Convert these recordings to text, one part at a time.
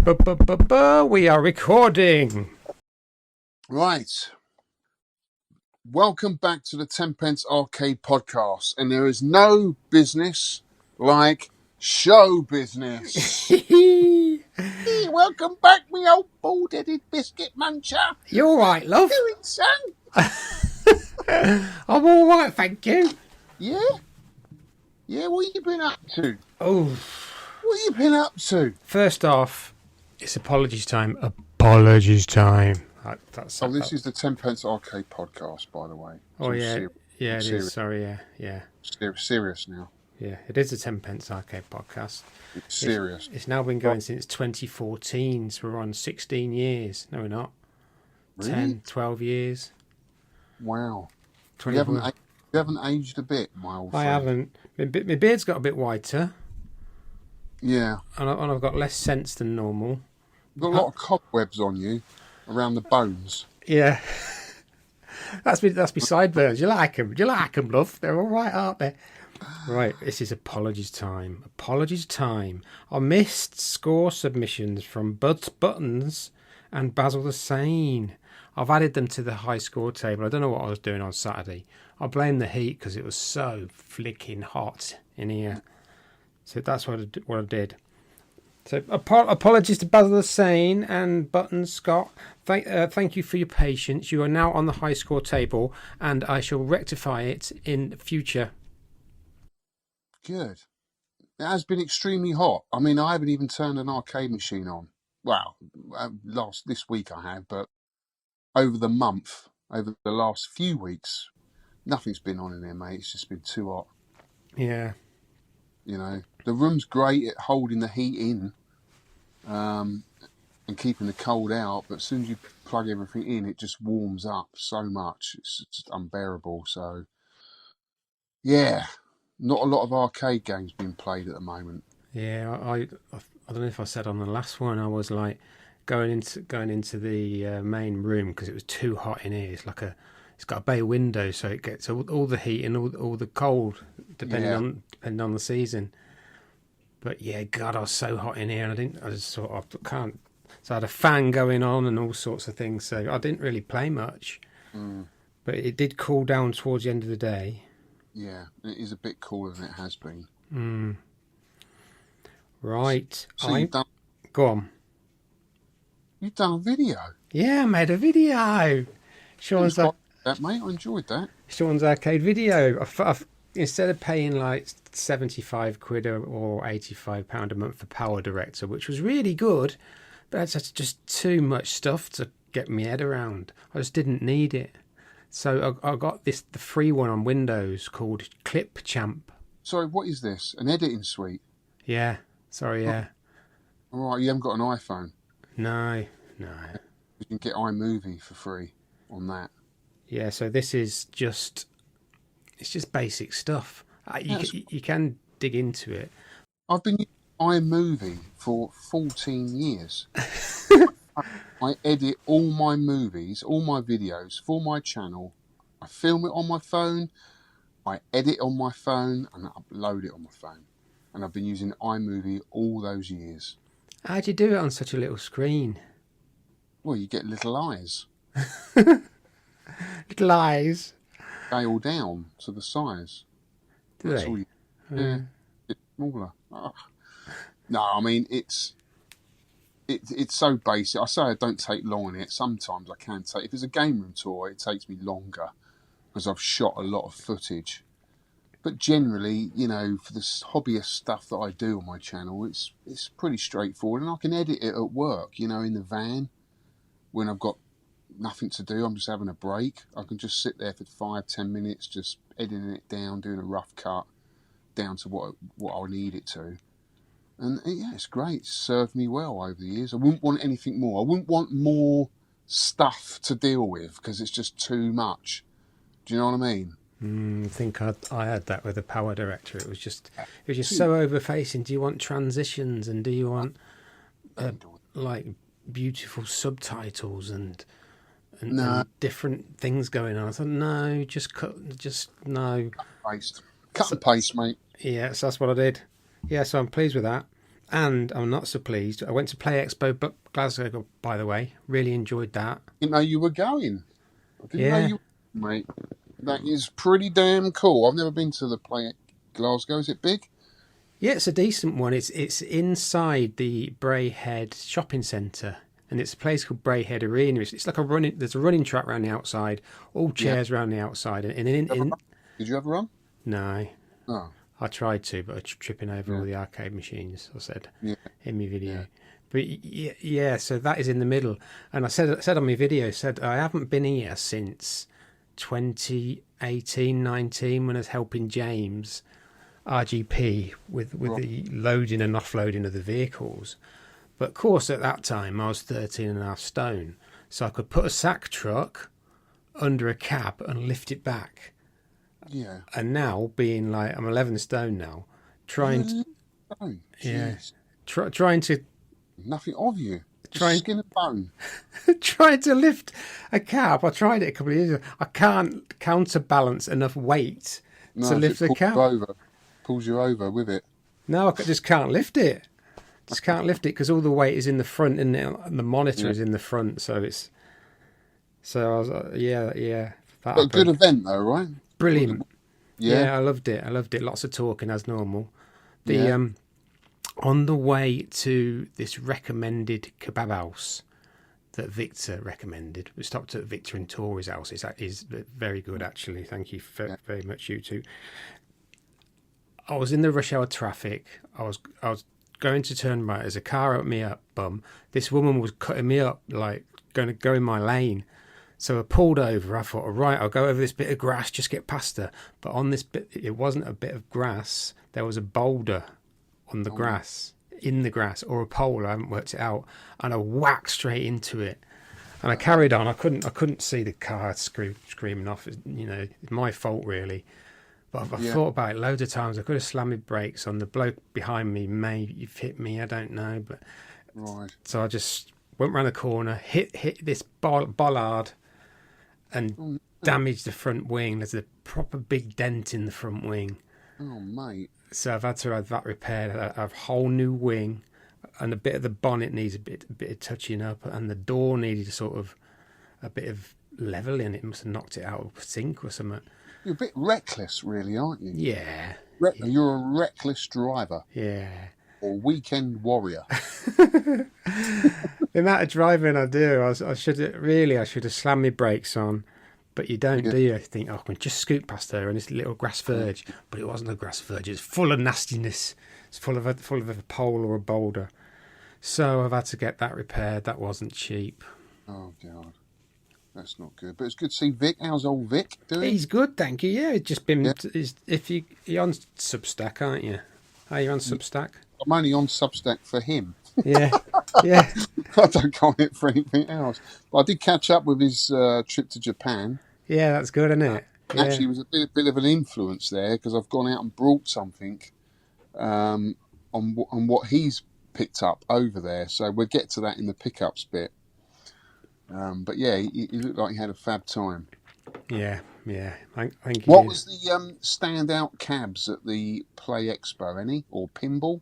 We are recording. Right. Welcome back to the 10 Pence Arcade podcast. And there is no business like show business. Hey, welcome back, me old bald-headed biscuit muncher. You all right, love? How you doing, son? I'm all right, thank you. Yeah? Yeah, what you been up to? Oh, What you been up to? first off, it's apologies time. Apologies time. This is the 10 Pence Arcade podcast, by the way. Oh, yeah. Yeah, it serious. is. Sorry, yeah. Serious now. Yeah, it is a 10 Pence Arcade podcast. It's serious. It's now been going since 2014, so we're on 16 years. No, we're not. Really? 10, 12 years. Wow. You haven't aged a bit, my old friend. I haven't. My beard's got a bit whiter. Yeah. And I've got less sense than normal. You've got a lot of cobwebs on you around the bones. Yeah. That's me sideburns. You like them? Do you like them, love? They're all right, aren't they? Right, this is apologies time. Apologies time. I missed score submissions from Buttons and Basil the Sane. I've added them to the high score table. I don't know what I was doing on Saturday. I blame the heat because it was so flicking hot in here. So that's what I did. So apologies to Basil the Sane and Buttons Scott. Thank you for your patience. You are now on the high score table, and I shall rectify it in future. Good. It has been extremely hot. I mean, I haven't even turned an arcade machine on. Well, this week I have, but over the last few weeks, nothing's been on in there, mate. It's just been too hot. Yeah. You know, the room's great at holding the heat in and keeping the cold out, but as soon as you plug everything in, it just warms up so much. It's just unbearable. So, yeah, not a lot of arcade games being played at the moment. Yeah, I don't know if I said on the last one, I was like going into the main room because it was too hot in here. It's got a bay window, so it gets all the heat and all the cold, depending on the season. But yeah, God, I was so hot in here, and I can't. So I had a fan going on and all sorts of things, so I didn't really play much. But it did cool down towards the end of the day. Yeah, it is a bit cooler than it has been. Right. So go on. You've done a video. Yeah, I made a video. Shaun's that, mate. I enjoyed that. Shaun's arcade video. I've instead of paying like 75 quid or £85 a month for Power Director, which was really good, but that's just too much stuff to get my head around. I just didn't need it. So I got the free one on Windows called Clip Champ. Sorry, what is this? An editing suite? Yeah. Sorry, yeah. All right, you haven't got an iPhone? No. You can get iMovie for free on that. Yeah, so this is just basic stuff. You can dig into it. I've been using iMovie for 14 years. I edit all my movies, all my videos for my channel. I film it on my phone, I edit on my phone, and I upload it on my phone. And I've been using iMovie all those years. How'd you do it on such a little screen? Well, you get little eyes. Little eyes. Scale down to the size. Do That's they? all yeah, it's smaller. No, I mean, it's so basic. I say I don't take long on it. Sometimes I can take. If it's a game room tour, it takes me longer because I've shot a lot of footage. But generally, you know, for this hobbyist stuff that I do on my channel, it's pretty straightforward, and I can edit it at work. You know, in the van when I've got nothing to do, I'm just having a break. I can just sit there for 5-10 minutes, just editing it down, doing a rough cut down to what I need it to. And yeah, it's great. It's served me well over the years. I wouldn't want anything more. I wouldn't want more stuff to deal with because it's just too much. Do you know what I mean? I think I had that with the Power Director. It was just so overfacing. Do you want transitions and do you want like beautiful subtitles and different things going on? I thought no, no. Cut and paste, mate. Yeah, so that's what I did. Yeah, so I'm pleased with that. And I'm not so pleased. I went to Play Expo Glasgow, by the way. Really enjoyed that. Didn't know you were going. I didn't know Yeah. you were, mate. That is pretty damn cool. I've never been to the Play Glasgow. Is it big? Yeah, it's a decent one. It's inside the Brayhead shopping centre, and it's a place called Brayhead Arena. It's like a running. There's a running track around the outside, all chairs around the outside, and Did you ever run? no, Oh, I tried to, but I was tripping over yeah. all the arcade machines. I said Yeah. in my video. Yeah. But yeah, so that is in the middle, and I said on my video, I haven't been here since 2018, 19 when I was helping James RGP with the loading and offloading of the vehicles. But of course at that time I was 13.5 stone, so I could put a sack truck under a cab and lift it back. Yeah. And now being like, I'm 11 stone now, trying to, Oh, yeah, jeez. trying to Nothing of you. Just Trying- skin and bone. trying to lift a cab. I tried it a couple of years ago. I can't counterbalance enough weight No, to if lift it the cab. pulls you over with it. No, just can't lift it. Just can't lift it because all the weight is in the front and the monitor is in the front. So I was yeah. But a good event though, right? Brilliant. Yeah. Yeah, I loved it. Lots of talking as normal. On the way to this recommended kebab house that Victor recommended, we stopped at Victor and Tori's house. It's very good actually. Thank you very much, you two. I was in the rush hour traffic. I was going to turn right as a car at me up bum. This woman was cutting me up, like going to go in my lane. So I pulled over. I thought, all right, I'll go over this bit of grass, just get past her. But on this bit, it wasn't a bit of grass. There was a boulder on the grass, in the grass, or a pole. I haven't worked it out. And I whacked straight into it. And I carried on. I couldn't see the car screaming off. You know, it's my fault really. But I've thought about it loads of times. I could have slammed my brakes on the bloke behind me. Maybe you've hit me. I don't know. But Right. so I just went round the corner, hit this bollard, and damaged the front wing. There's a proper big dent in the front wing. Oh, mate. So I've had to have that repaired. I have a whole new wing, and a bit of the bonnet needs a bit of touching up, and the door needed a bit of leveling. It must have knocked it out of a sink or something. You're a bit reckless, really, aren't you? Yeah. You're a reckless driver Yeah. or weekend warrior. The amount of driving I do, I should have slammed my brakes on, but you don't, do you? You think, I can just scoot past her and this little grass verge, but it wasn't a grass verge. It's full of nastiness. It's full of a pole or a boulder. So I've had to get that repaired. That wasn't cheap. Oh, God. That's not good. But it's good to see Vic. How's old Vic doing? He's good, thank you. Yeah, it's just been. You're on Substack, aren't you? Are you on Substack? I'm only on Substack for him. Yeah, yeah. I don't go on it for anything else. But I did catch up with his trip to Japan. Yeah, that's good, isn't it? Yeah. Actually, it was a bit of an influence there because I've gone out and brought something on what he's picked up over there. So we'll get to that in the pickups bit. But yeah, he looked like he had a fab time. Yeah. Thank you. What was the standout cabs at the Play Expo? Any or pinball?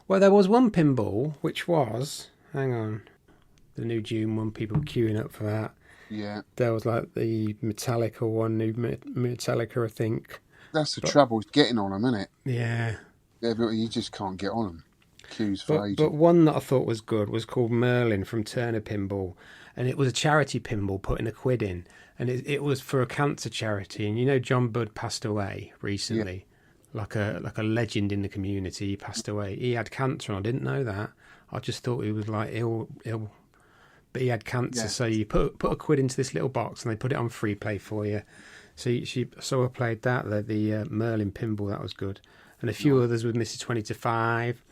Well, there was one pinball, which was, hang on, the new June one, people were queuing up for that. Yeah. There was like the Metallica one, new Metallica, I think. That's the trouble with getting on them, isn't it? Yeah. You just can't get on them. Queues for ages. But one that I thought was good was called Merlin from Turner Pinball. And it was a charity pinball, putting £1 in. And it was for a cancer charity. And you know John Budd passed away recently. Yeah. Like a legend in the community. He passed away. He had cancer, and I didn't know that. I just thought he was like ill. But he had cancer, so you put £1 into this little box, and they put it on free play for you. So I played that, the Merlin pinball. That was good, and a few others with Mrs. 20 to 5.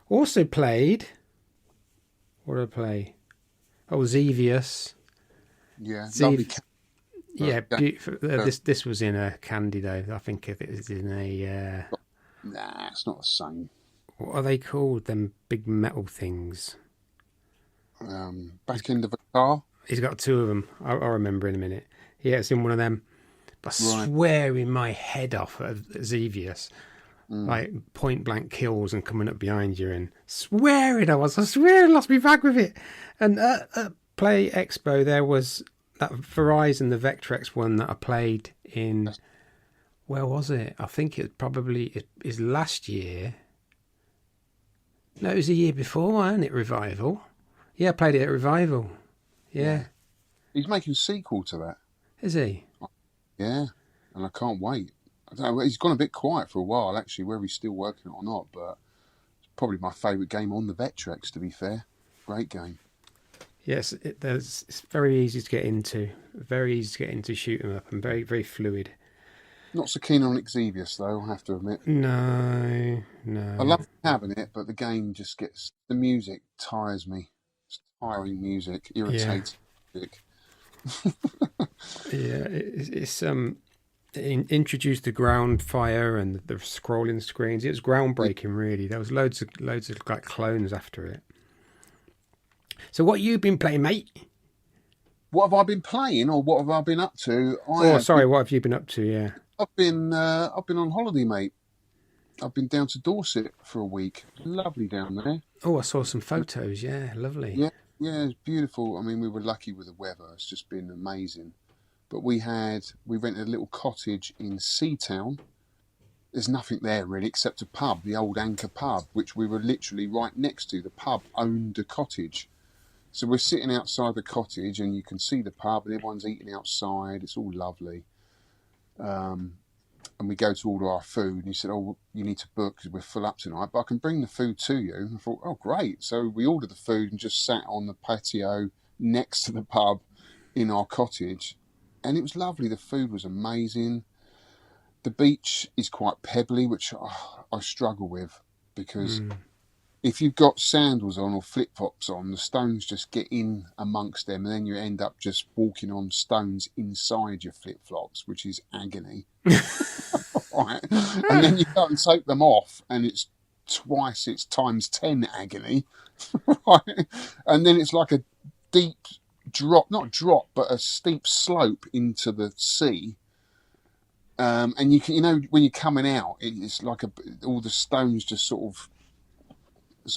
Also played. What did I play? Oh, Xevious. Yeah, lovely. Yeah, beautiful. This was in a candy though. I think if it was in a. Nah, it's not the same. What are they called? Them big metal things. Back end of a car. He's got 2 of them. I'll remember in a minute. Yeah, it's in one of them. But I swear in my head off at Xevious. like point blank kills and coming up behind you and swearing I swear I lost my bag with it. And at Play Expo there was that Verizon, the Vectrex one that I played in, where was it? I think it is last year. No, it was the year before, wasn't it? Revival. Yeah, I played it at Revival. Yeah. He's making a sequel to that. Is he? Yeah, and I can't wait. I don't know, he's gone a bit quiet for a while, actually, whether he's still working or not, but it's probably my favourite game on the Vectrex, to be fair. Great game. Yes, it's very easy to get into. Very easy to get into, shoot 'em up, and very, very fluid. Not so keen on Xevious, though, I have to admit. No. I love having it, but the game just gets... The music tires me. It's tiring music, irritating music. Yeah, it's it introduced the ground fire and the scrolling screens. It was groundbreaking, really. There was loads of like clones after it. So what you been playing, mate? What have I been playing, or what have I been up to? What have you been up to? Yeah, I've been on holiday, mate. I've been down to Dorset for a week. Lovely down there. Oh, I saw some photos. Yeah, lovely. Yeah, it's beautiful. I mean, we were lucky with the weather. It's just been amazing. But we rented a little cottage in Seatown. There's nothing there really except a pub, the old Anchor pub, which we were literally right next to. The pub owned the cottage. So we're sitting outside the cottage and you can see the pub and everyone's eating outside. It's all lovely. And we go to order our food and he said, oh, you need to book because we're full up tonight, but I can bring the food to you. And I thought, oh, great. So we ordered the food and just sat on the patio next to the pub in our cottage. And it was lovely. The food was amazing. The beach is quite pebbly, which I struggle with because if you've got sandals on or flip-flops on, the stones just get in amongst them and then you end up just walking on stones inside your flip-flops, which is agony. Right? And then you go and take them off and it's times 10 agony. Right? And then it's like a deep but a steep slope into the sea. And you can, when you're coming out, it's like all the stones just sort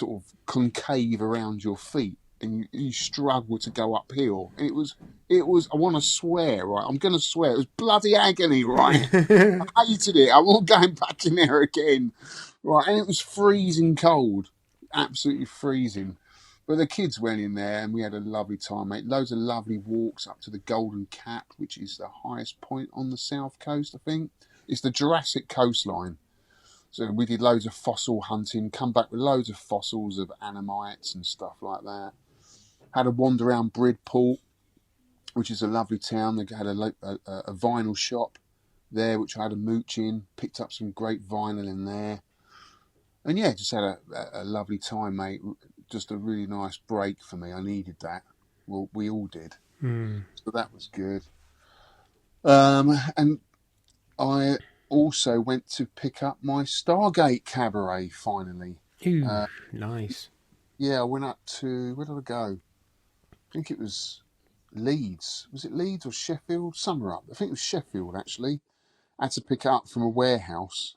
of concave around your feet, and you struggle to go uphill. And it was. I want to swear, right? I'm going to swear. It was bloody agony, right? I hated it. I'm not going back in there again, right? And it was freezing cold, absolutely freezing. But the kids went in there and we had a lovely time, mate. Loads of lovely walks up to the Golden Cap, which is the highest point on the south coast, I think. It's the Jurassic coastline. So we did loads of fossil hunting, come back with loads of fossils of Annamites and stuff like that. Had a wander around Bridport, which is a lovely town. They had a vinyl shop there, which I had a mooch in, picked up some great vinyl in there. And yeah, just had a lovely time, mate. Just a really nice break for me. I needed that. Well, we all did. So that was good. And I also went to pick up my Stargate Cabaret finally. Ooh, nice. Yeah, I went up to, where did I go? I think it was Leeds. Was it Leeds or Sheffield? Somewhere up. I think it was Sheffield, actually. I had to pick it up from a warehouse.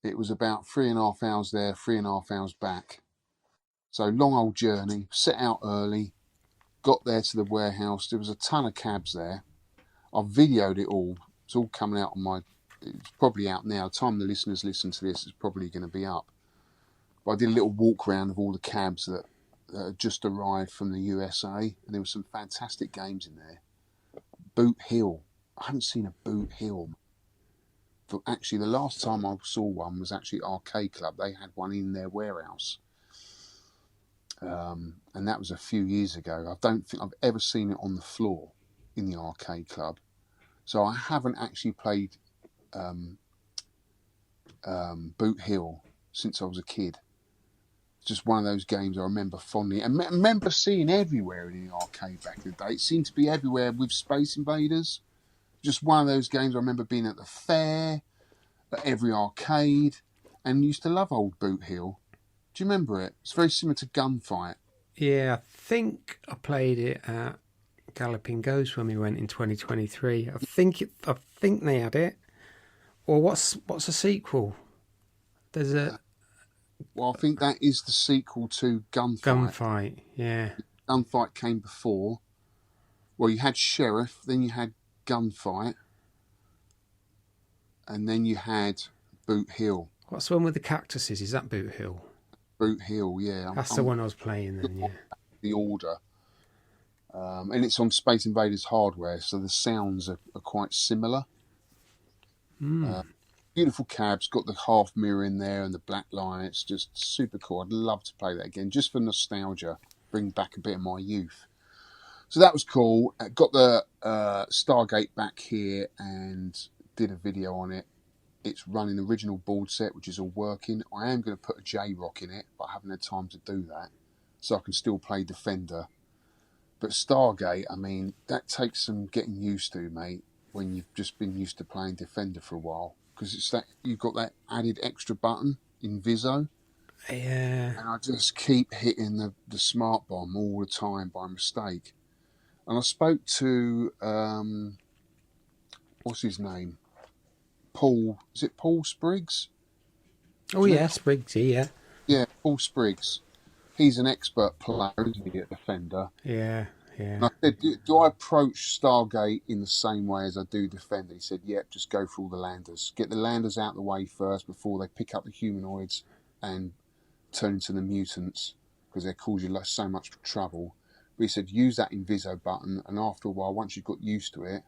It was about 3.5 hours there, 3.5 hours back. So long old journey, set out early, got there to the warehouse. There was a ton of cabs there. I videoed it all. It's all coming out on it's probably out now. The time the listeners listen to this, it's probably going to be up. But I did a little walk around of all the cabs that had just arrived from the USA. And there were some fantastic games in there. Boot Hill. I haven't seen a Boot Hill. But actually, the last time I saw one was actually Arcade Club. They had one in their warehouse. And that was a few years ago. I don't think I've ever seen it on the floor in the Arcade Club. So I haven't actually played Boot Hill since I was a kid. It's just one of those games I remember fondly. And remember seeing everywhere in the arcade back in the day. It seemed to be everywhere with Space Invaders. Just one of those games I remember being at the fair, at every arcade, and used to love old Boot Hill. Do you remember it? It's very similar to Gunfight. Yeah, I think I played it at Galloping Ghost when we went in 2023. I think they had it. Or what's a sequel? There's a Well, I think that is the sequel to Gunfight. gunfight. Yeah. Gunfight came before. Well, you had Sheriff, then you had Gunfight, and then you had Boot Hill. What's the one with the cactuses? Is that Boot Hill? Boot Hill, yeah. That's the one I was playing then, yeah. The order. And it's on Space Invaders hardware, so the sounds are quite similar. Beautiful cabs, got the half mirror in there and the black lights, just super cool. I'd love to play that again, just for nostalgia, bring back a bit of my youth. So that was cool. Got the Stargate back here and did a video on it. It's running the original board set, which is all working. I am going to put a J-Rock in it, but I haven't had time to do that. So I can still play Defender. But Stargate, I mean, that takes some getting used to, mate, when you've just been used to playing Defender for a while. Because it's that you've got that added extra button, Inviso. Yeah. And I just keep hitting the smart bomb all the time by mistake. And I spoke to, what's his name? Paul, is it Paul Spriggs? Oh, yeah, Spriggsy, yeah. Yeah, Paul Spriggs. He's an expert player, isn't he, at Defender? Yeah, And yeah. I said, do I approach Stargate in the same way as I do Defender? He said, yep, just go for all the landers. Get the landers out of the way first before they pick up the humanoids and turn into the mutants, because they cause you so much trouble. But he said, use that Inviso button, and after a while, once you've got used to it,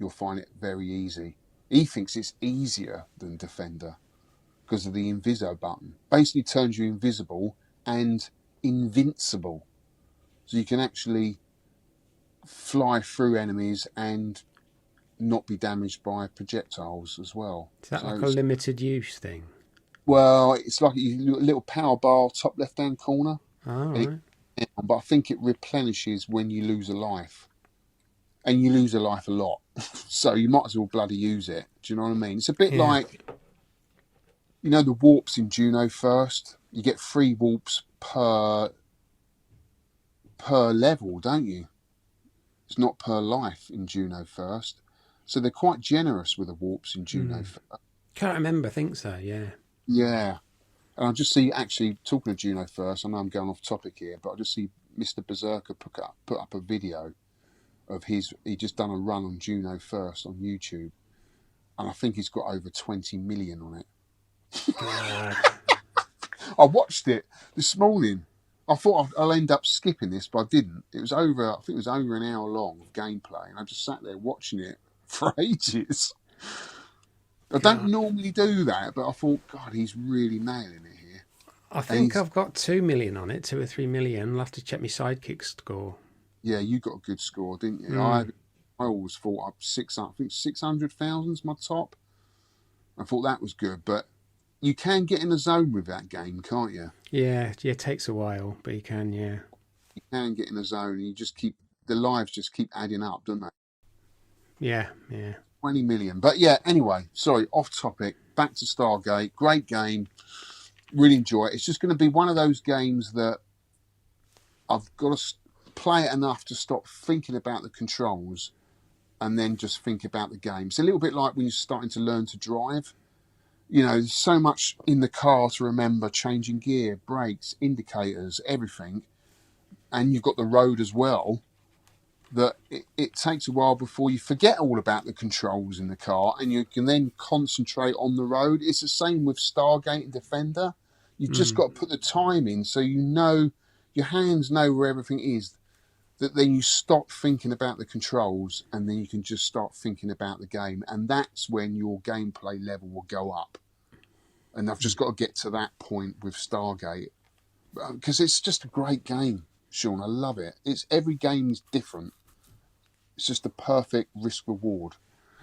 you'll find it very easy. He thinks it's easier than Defender because of the Inviso button. Basically turns you invisible and invincible. So you can actually fly through enemies and not be damaged by projectiles as well. Is that So like a limited use thing? well, it's like a little power bar top left-hand corner. All right. But I think it replenishes when you lose a life. And you lose a life a lot. So you might as well bloody use it. Do you know what I mean? It's a bit like, you know, the warps in Juno First? You get 3 warps per level, don't you? It's not per life in Juno First. So they're quite generous with the warps in Juno First. Can't remember, I think so, yeah. Yeah. And I just see, actually, talking of Juno First, I know I'm going off topic here, but I just see Mr. Berserker put up a video of he just done a run on Juno First on YouTube, and I think he's got over 20 million on it. I watched it this morning. I thought I'll end up skipping this, but I didn't. I think it was over an hour long of gameplay, and I just sat there watching it for ages. I don't normally do that, but I thought, God, he's really nailing it here. I think I've got 2 million on it, 2 or 3 million. I'll have to check my sidekick score. Yeah, you got a good score, didn't you? I always thought up 600,000's my top. I thought that was good, but you can get in the zone with that game, can't you? Yeah, it takes a while, but you can, yeah. You can get in the zone, and the lives just keep adding up, don't they? Yeah, yeah. 20 million. But yeah, anyway, sorry, off topic. Back to Stargate. Great game. Really enjoy it. It's just going to be one of those games that I've got to play it enough to stop thinking about the controls and then just think about the game. It's a little bit like when you're starting to learn to drive. You know, there's so much in the car to remember, changing gear, brakes, indicators, everything. And you've got the road as well, that it takes a while before you forget all about the controls in the car and you can then concentrate on the road. It's the same with Stargate and Defender. You've just got to put the time in so you know, your hands know where everything is, that then you stop thinking about the controls and then you can just start thinking about the game. And that's when your gameplay level will go up. And I've just got to get to that point with Stargate because it's just a great game, Shaun. I love it. Every game is different. It's just a perfect risk reward.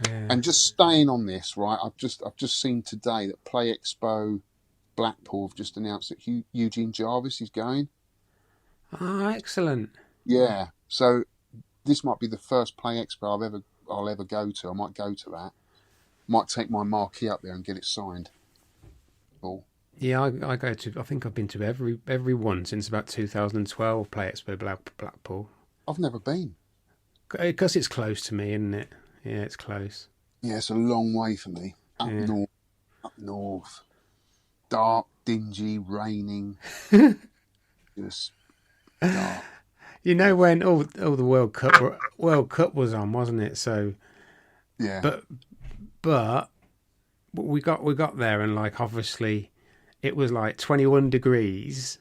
Yeah. And just staying on this, right? I've just seen today that Play Expo Blackpool have just announced that Eugene Jarvis is going. Oh, excellent. Yeah. So this might be the first Play Expo I'll ever go to. I might go to that. Might take my marquee up there and get it signed. Cool. Yeah, I go to. I think I've been to every one since about 2012. Play Expo Blackpool. I've never been. Because it's close to me, isn't it? Yeah, it's close. Yeah, it's a long way for me. Up north. dark, dingy, raining. Just dark. You know when the World Cup was on, wasn't it? So, Yeah. but we got there, and like obviously, it was like 21 degrees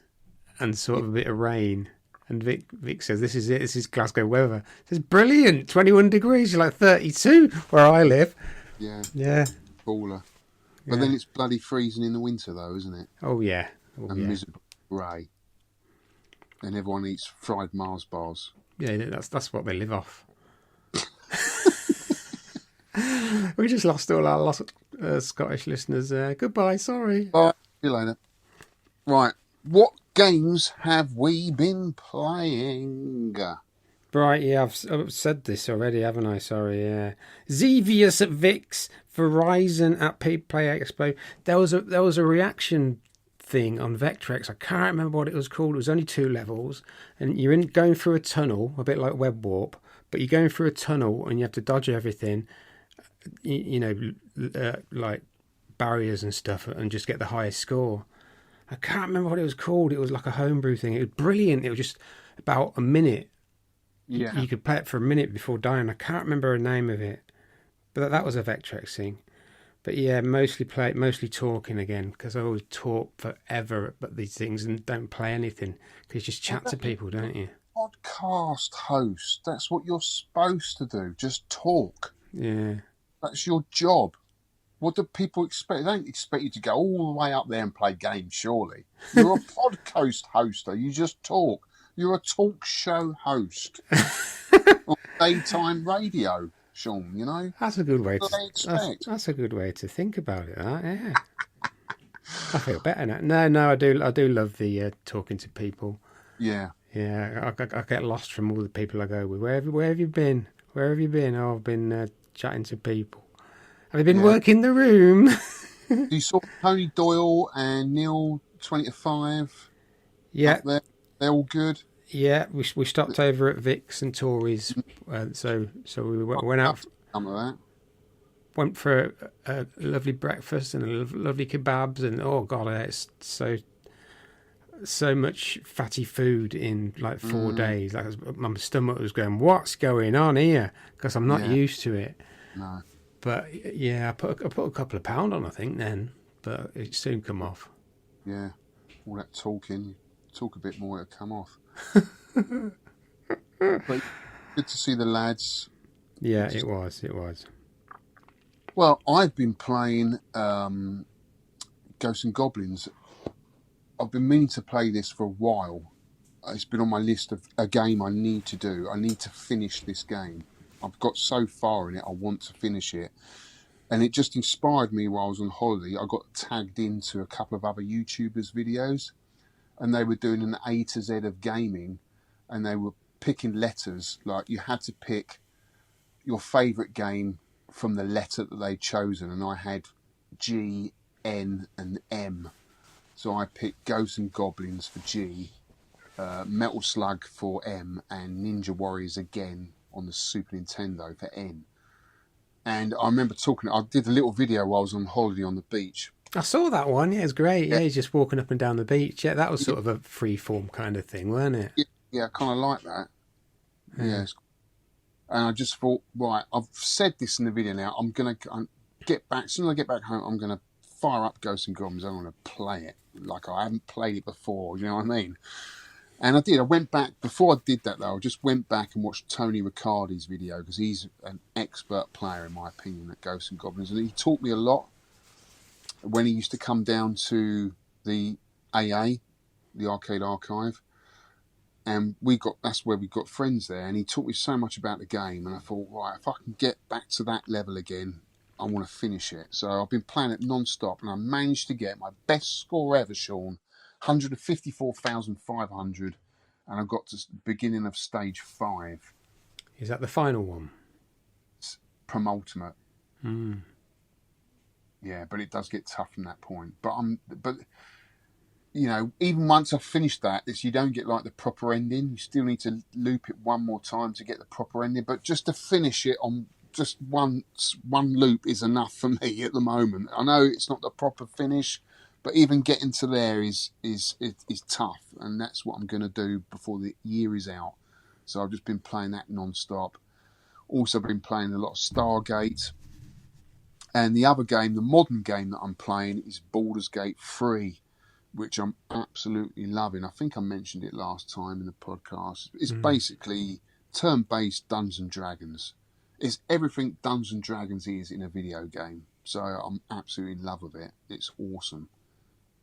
and sort of a bit of rain. And Vic says, "This is it. This is Glasgow weather." He says, "Brilliant, 21 degrees. You're like 32 where I live." Yeah. Yeah. Baller. But then it's bloody freezing in the winter, though, isn't it? Oh yeah. And miserable grey. And everyone eats fried Mars bars. Yeah, that's what they live off. We just lost all our Scottish listeners. Goodbye. Sorry. Bye. See you later. Right. What games have we been playing? Right, yeah, I've said this already, haven't I? Sorry, yeah. Xevious at Vix, Verizon at Play Expo. There was a reaction thing on Vectrex. I can't remember what it was called. It was only 2 levels, and you're going through a tunnel, a bit like Web Warp, but you're going through a tunnel and you have to dodge everything, like barriers and stuff, and just get the highest score. I can't remember what it was called. It was like a homebrew thing. It was brilliant. It was just about a minute. Yeah. You could play it for a minute before dying. I can't remember the name of it, but that was a Vectrex thing. But yeah, mostly talking again, because I always talk forever about these things and don't play anything, because you just chat to people, don't you? Podcast host. That's what you're supposed to do. Just talk. Yeah. That's your job. What do people expect? They don't expect you to go all the way up there and play games, surely. You're a podcast hoster. You just talk. You're a talk show host on daytime radio, Shaun, you know? That's a good way That's a good way to think about it, that, yeah. I feel better now. No, I do love the talking to people. Yeah. Yeah, I get lost from all the people I go with. Where have you been? Where have you been? Oh, I've been chatting to people. Have you been working the room? You saw Tony Doyle and Neil 20 to 5? Yeah. They're all good? Yeah, we stopped over at Vic's and Tory's, so we went out. Some of that. Went for a lovely breakfast and a lovely kebabs, and oh god, it's so much fatty food in like 4 days. Like my stomach was going, "What's going on here?" Because I'm not used to it. No. But yeah, I put a couple of pound on, I think, then, but it soon come off. Yeah, all that talking. Talk a bit more, it'll come off. But good to see the lads. Yeah, it was. Well, I've been playing Ghosts and Goblins. I've been meaning to play this for a while. It's been on my list of a game I need to do. I need to finish this game. I've got so far in it, I want to finish it. And it just inspired me while I was on holiday. I got tagged into a couple of other YouTubers' videos, and they were doing an A to Z of gaming, and they were picking letters. Like, you had to pick your favourite game from the letter that they'd chosen, and I had G, N and M. So I picked Ghosts and Goblins for G, Metal Slug for M, and Ninja Warriors again on the Super Nintendo for N. And I remember I did a little video while I was on holiday on the beach. I saw that one. Yeah, it was great. Yeah, he's just walking up and down the beach. Yeah, that was sort of a free-form kind of thing, weren't it? Yeah, I kind of like that. Yeah. And I just thought, right, I've said this in the video now. I'm going to get back. As soon as I get back home, I'm going to fire up Ghosts and Goblins. I'm going to play it like I haven't played it before. You know what I mean? And I did. I went back. Before I did that, though, I just went back and watched Tony Riccardi's video, because he's an expert player, in my opinion, at Ghosts and Goblins. And he taught me a lot when he used to come down to the AA, the Arcade Archive. And that's where we got friends there. And he taught me so much about the game. And I thought, right, if I can get back to that level again, I want to finish it. So I've been playing it non-stop, and I managed to get my best score ever, Shaun. 154,500, and I got to the beginning of stage 5. Is that the final one? It's Promultimate. Yeah, but it does get tough from that point. But you know, even once I've finished that, you don't get like the proper ending. You still need to loop it one more time to get the proper ending. But just to finish it on just one loop is enough for me at the moment. I know it's not the proper finish, But even getting to there is tough, and that's what I'm going to do before the year is out. So I've just been playing that non-stop. Also been playing a lot of Stargate. And the other game, the modern game that I'm playing, is Baldur's Gate 3, which I'm absolutely loving. I think I mentioned it last time in the podcast. It's basically turn-based Dungeons and Dragons. It's everything Dungeons and Dragons is in a video game. So I'm absolutely in love with it. It's awesome.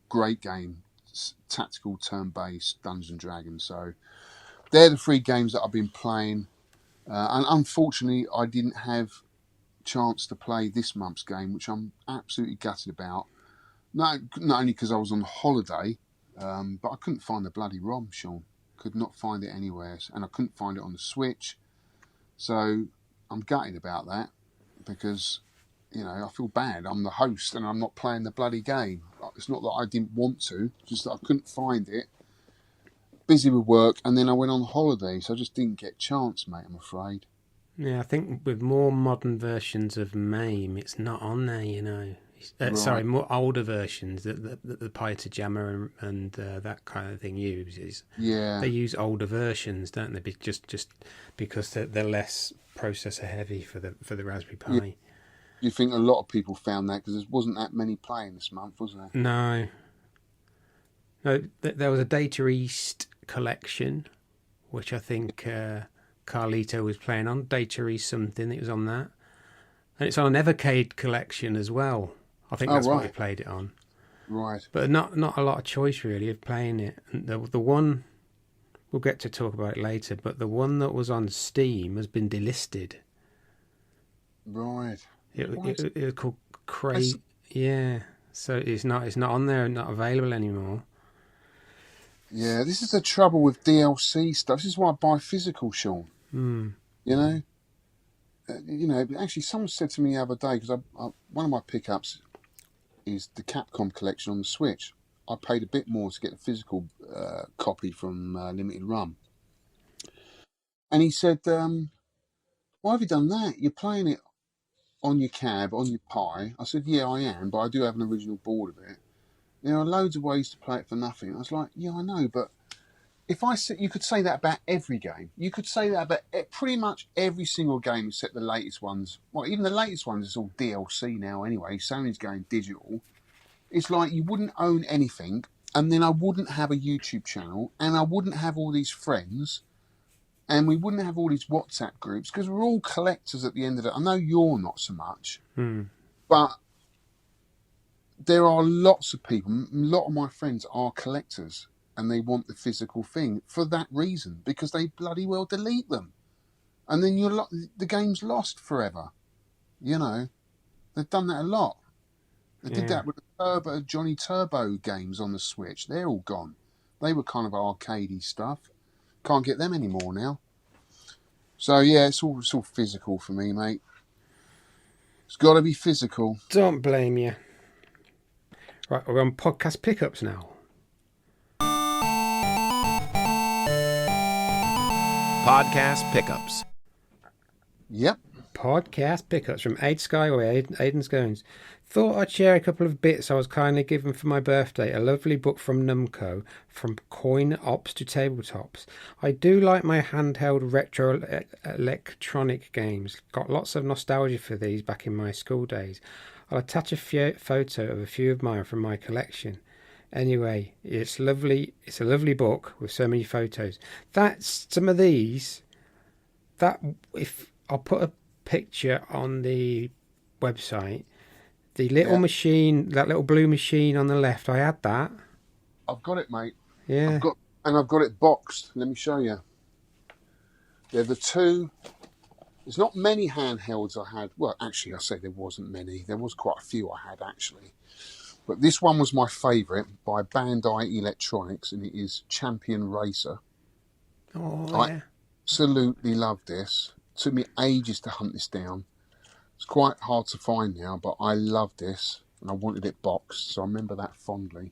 Great game. It's tactical turn-based Dungeons and Dragons. So they're the 3 games that I've been playing. And unfortunately, I didn't have chance to play this month's game, which I'm absolutely gutted about. Not only because I was on holiday, but I couldn't find the bloody ROM, Shaun. Could not find it anywhere, and I couldn't find it on the Switch. So I'm gutted about that because, I feel bad. I'm the host and I'm not playing the bloody game. It's not that I didn't want to, just that I couldn't find it. Busy with work, and then I went on holiday, so I just didn't get a chance, mate, I'm afraid. Yeah, I think with more modern versions of MAME, it's not on there, Right. Sorry, more older versions that the Python Jammer and that kind of thing uses. Yeah. They use older versions, don't they? Just because they're less processor heavy for the Raspberry Pi. Yeah. You think a lot of people found that because there wasn't that many playing this month, was there? No, there was a Data East collection, which I think Carlito was playing on. Data East something, it was on that. And it's on an Evercade collection as well. I think that's what he played it on. Right. But not a lot of choice, really, of playing it. And the one, we'll get to talk about it later, but the one that was on Steam has been delisted. Right. It was called Crazy. Yeah. So it's not on there, not available anymore. Yeah, this is the trouble with DLC stuff. This is why I buy physical, Shaun. Actually, someone said to me the other day, because one of my pickups is the Capcom collection on the Switch. I paid a bit more to get the physical copy from Limited Run. And he said, why have you done that? You're playing it on your cab, on your Pi. I said, yeah, I am, but I do have an original board of it. There are loads of ways to play it for nothing. I was like, yeah, I know, but if I said, you could say that about every game. You could say that about pretty much every single game except the latest ones. Well, even the latest ones is all DLC now anyway. Sony's going digital. It's like you wouldn't own anything, and then I wouldn't have a YouTube channel, and I wouldn't have all these friends, and we wouldn't have all these WhatsApp groups, because we're all collectors at the end of it. I know you're not so much, but there are lots of people, a lot of my friends are collectors, and they want the physical thing for that reason, because they bloody well delete them. And then the game's lost forever. They've done that a lot. They did that with the Johnny Turbo games on the Switch. They're all gone. They were kind of arcadey stuff. Can't get them anymore now. So, yeah, it's all physical for me, mate. It's got to be physical. Don't blame you. Right, we're on podcast pickups now. Podcast pickups. Yep. Podcast pickups from Aid Skyway, Aidan Scones. Thought I'd share a couple of bits I was kindly given for my birthday. A lovely book from Numco, From Coin Ops to Tabletops. I do like my handheld retro electronic games. Got lots of nostalgia for these back in my school days. I'll attach a photo of a few of mine from my collection. Anyway, it's lovely. It's a lovely book with so many photos. That's some of these. That if I'll put a picture on the website. The little machine, that little blue machine on the left, I had that. I've got it, mate. Yeah. I've got it boxed. Let me show you. They're the two. There's not many handhelds I had. Well, actually, I say there wasn't many. There was quite a few I had, actually. But this one was my favourite by Bandai Electronics, and it is Champion Racer. Oh, I absolutely love this. It took me ages to hunt this down. It's quite hard to find now, but I love this, and I wanted it boxed, so I remember that fondly.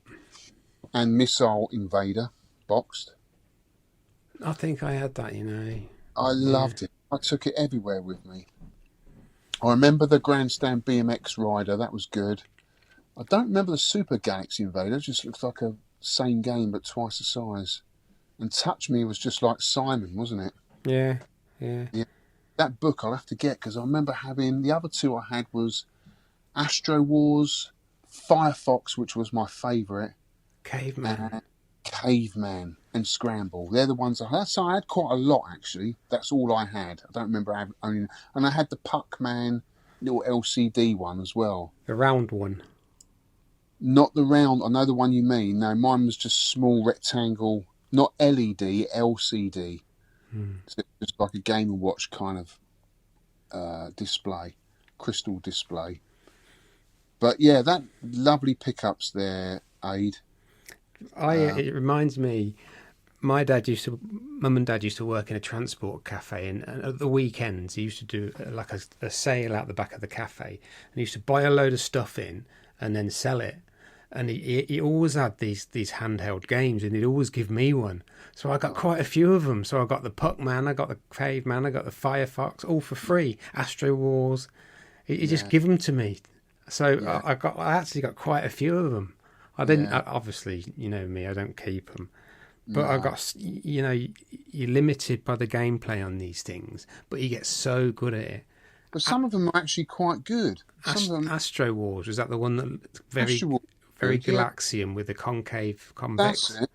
And Missile Invader, boxed. I think I had that, I loved it. I took it everywhere with me. I remember the Grandstand BMX Rider, that was good. I don't remember the Super Galaxy Invader. It just looks like a same game but twice the size. And Touch Me was just like Simon, wasn't it? Yeah. Yeah. That book I'll have to get, because I remember having, the other two I had was Astro Wars, Firefox, which was my favourite, Caveman. and Caveman and Scramble. They're the ones I had. So I had quite a lot, actually. That's all I had. I don't remember having only... And I had the Puckman little LCD one as well. The round one. Not the round... I know the one you mean. No, mine was just small rectangle, not LED, LCD. So it was like a Game & Watch kind of display, crystal display. But yeah, that lovely pickups there, Aid. It reminds me, mum and dad used to work in a transport cafe, and at the weekends he used to do like a sale out the back of the cafe, and he used to buy a load of stuff in and then sell it. And he always had these handheld games, and he'd always give me one. So I got quite a few of them. So I got the Puckman, I got the Caveman, I got the Firefox, all for free. Astro Wars. He just give them to me. So I actually got quite a few of them. I didn't, obviously, you know me, I don't keep them. But I got, you're limited by the gameplay on these things, but you get so good at it. But some of them are actually quite good. Some of them... Astro Wars, was that the one that very Galaxian with the concave convex? That's it.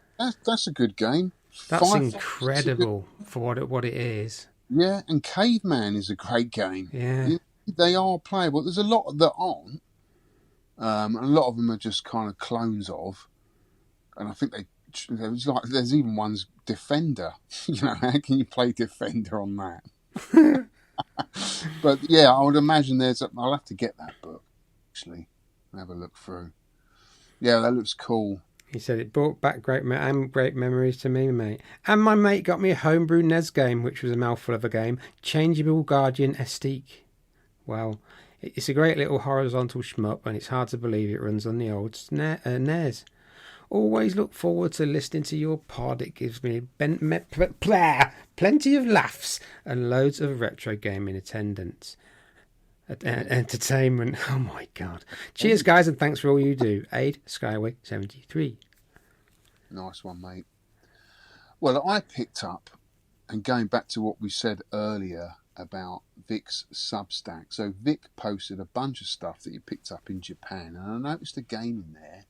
That's a good game. That's incredible for what it is. Yeah, and Caveman is a great game. Yeah. They are playable. There's a lot that aren't. And a lot of them are just kind of clones of. And I think there's even one's Defender. How can you play Defender on that? But yeah, I would imagine I'll have to get that book, actually, and have a look through. Yeah, that looks cool. He said it brought back great memories to me, mate. And my mate got me a homebrew NES game, which was a mouthful of a game. Changeable Guardian SIDEKICK. Well, it's a great little horizontal shmup, and it's hard to believe it runs on the old NES. Always look forward to listening to your pod. It gives me plenty of laughs and loads of retro gaming attendance. Entertainment. Oh my god. Cheers, guys, and thanks for all you do. Aid Skyway 73. Nice one, mate. Well, I picked up, and going back to what we said earlier about Vic's Substack. So Vic posted a bunch of stuff that he picked up in Japan, and I noticed a game in there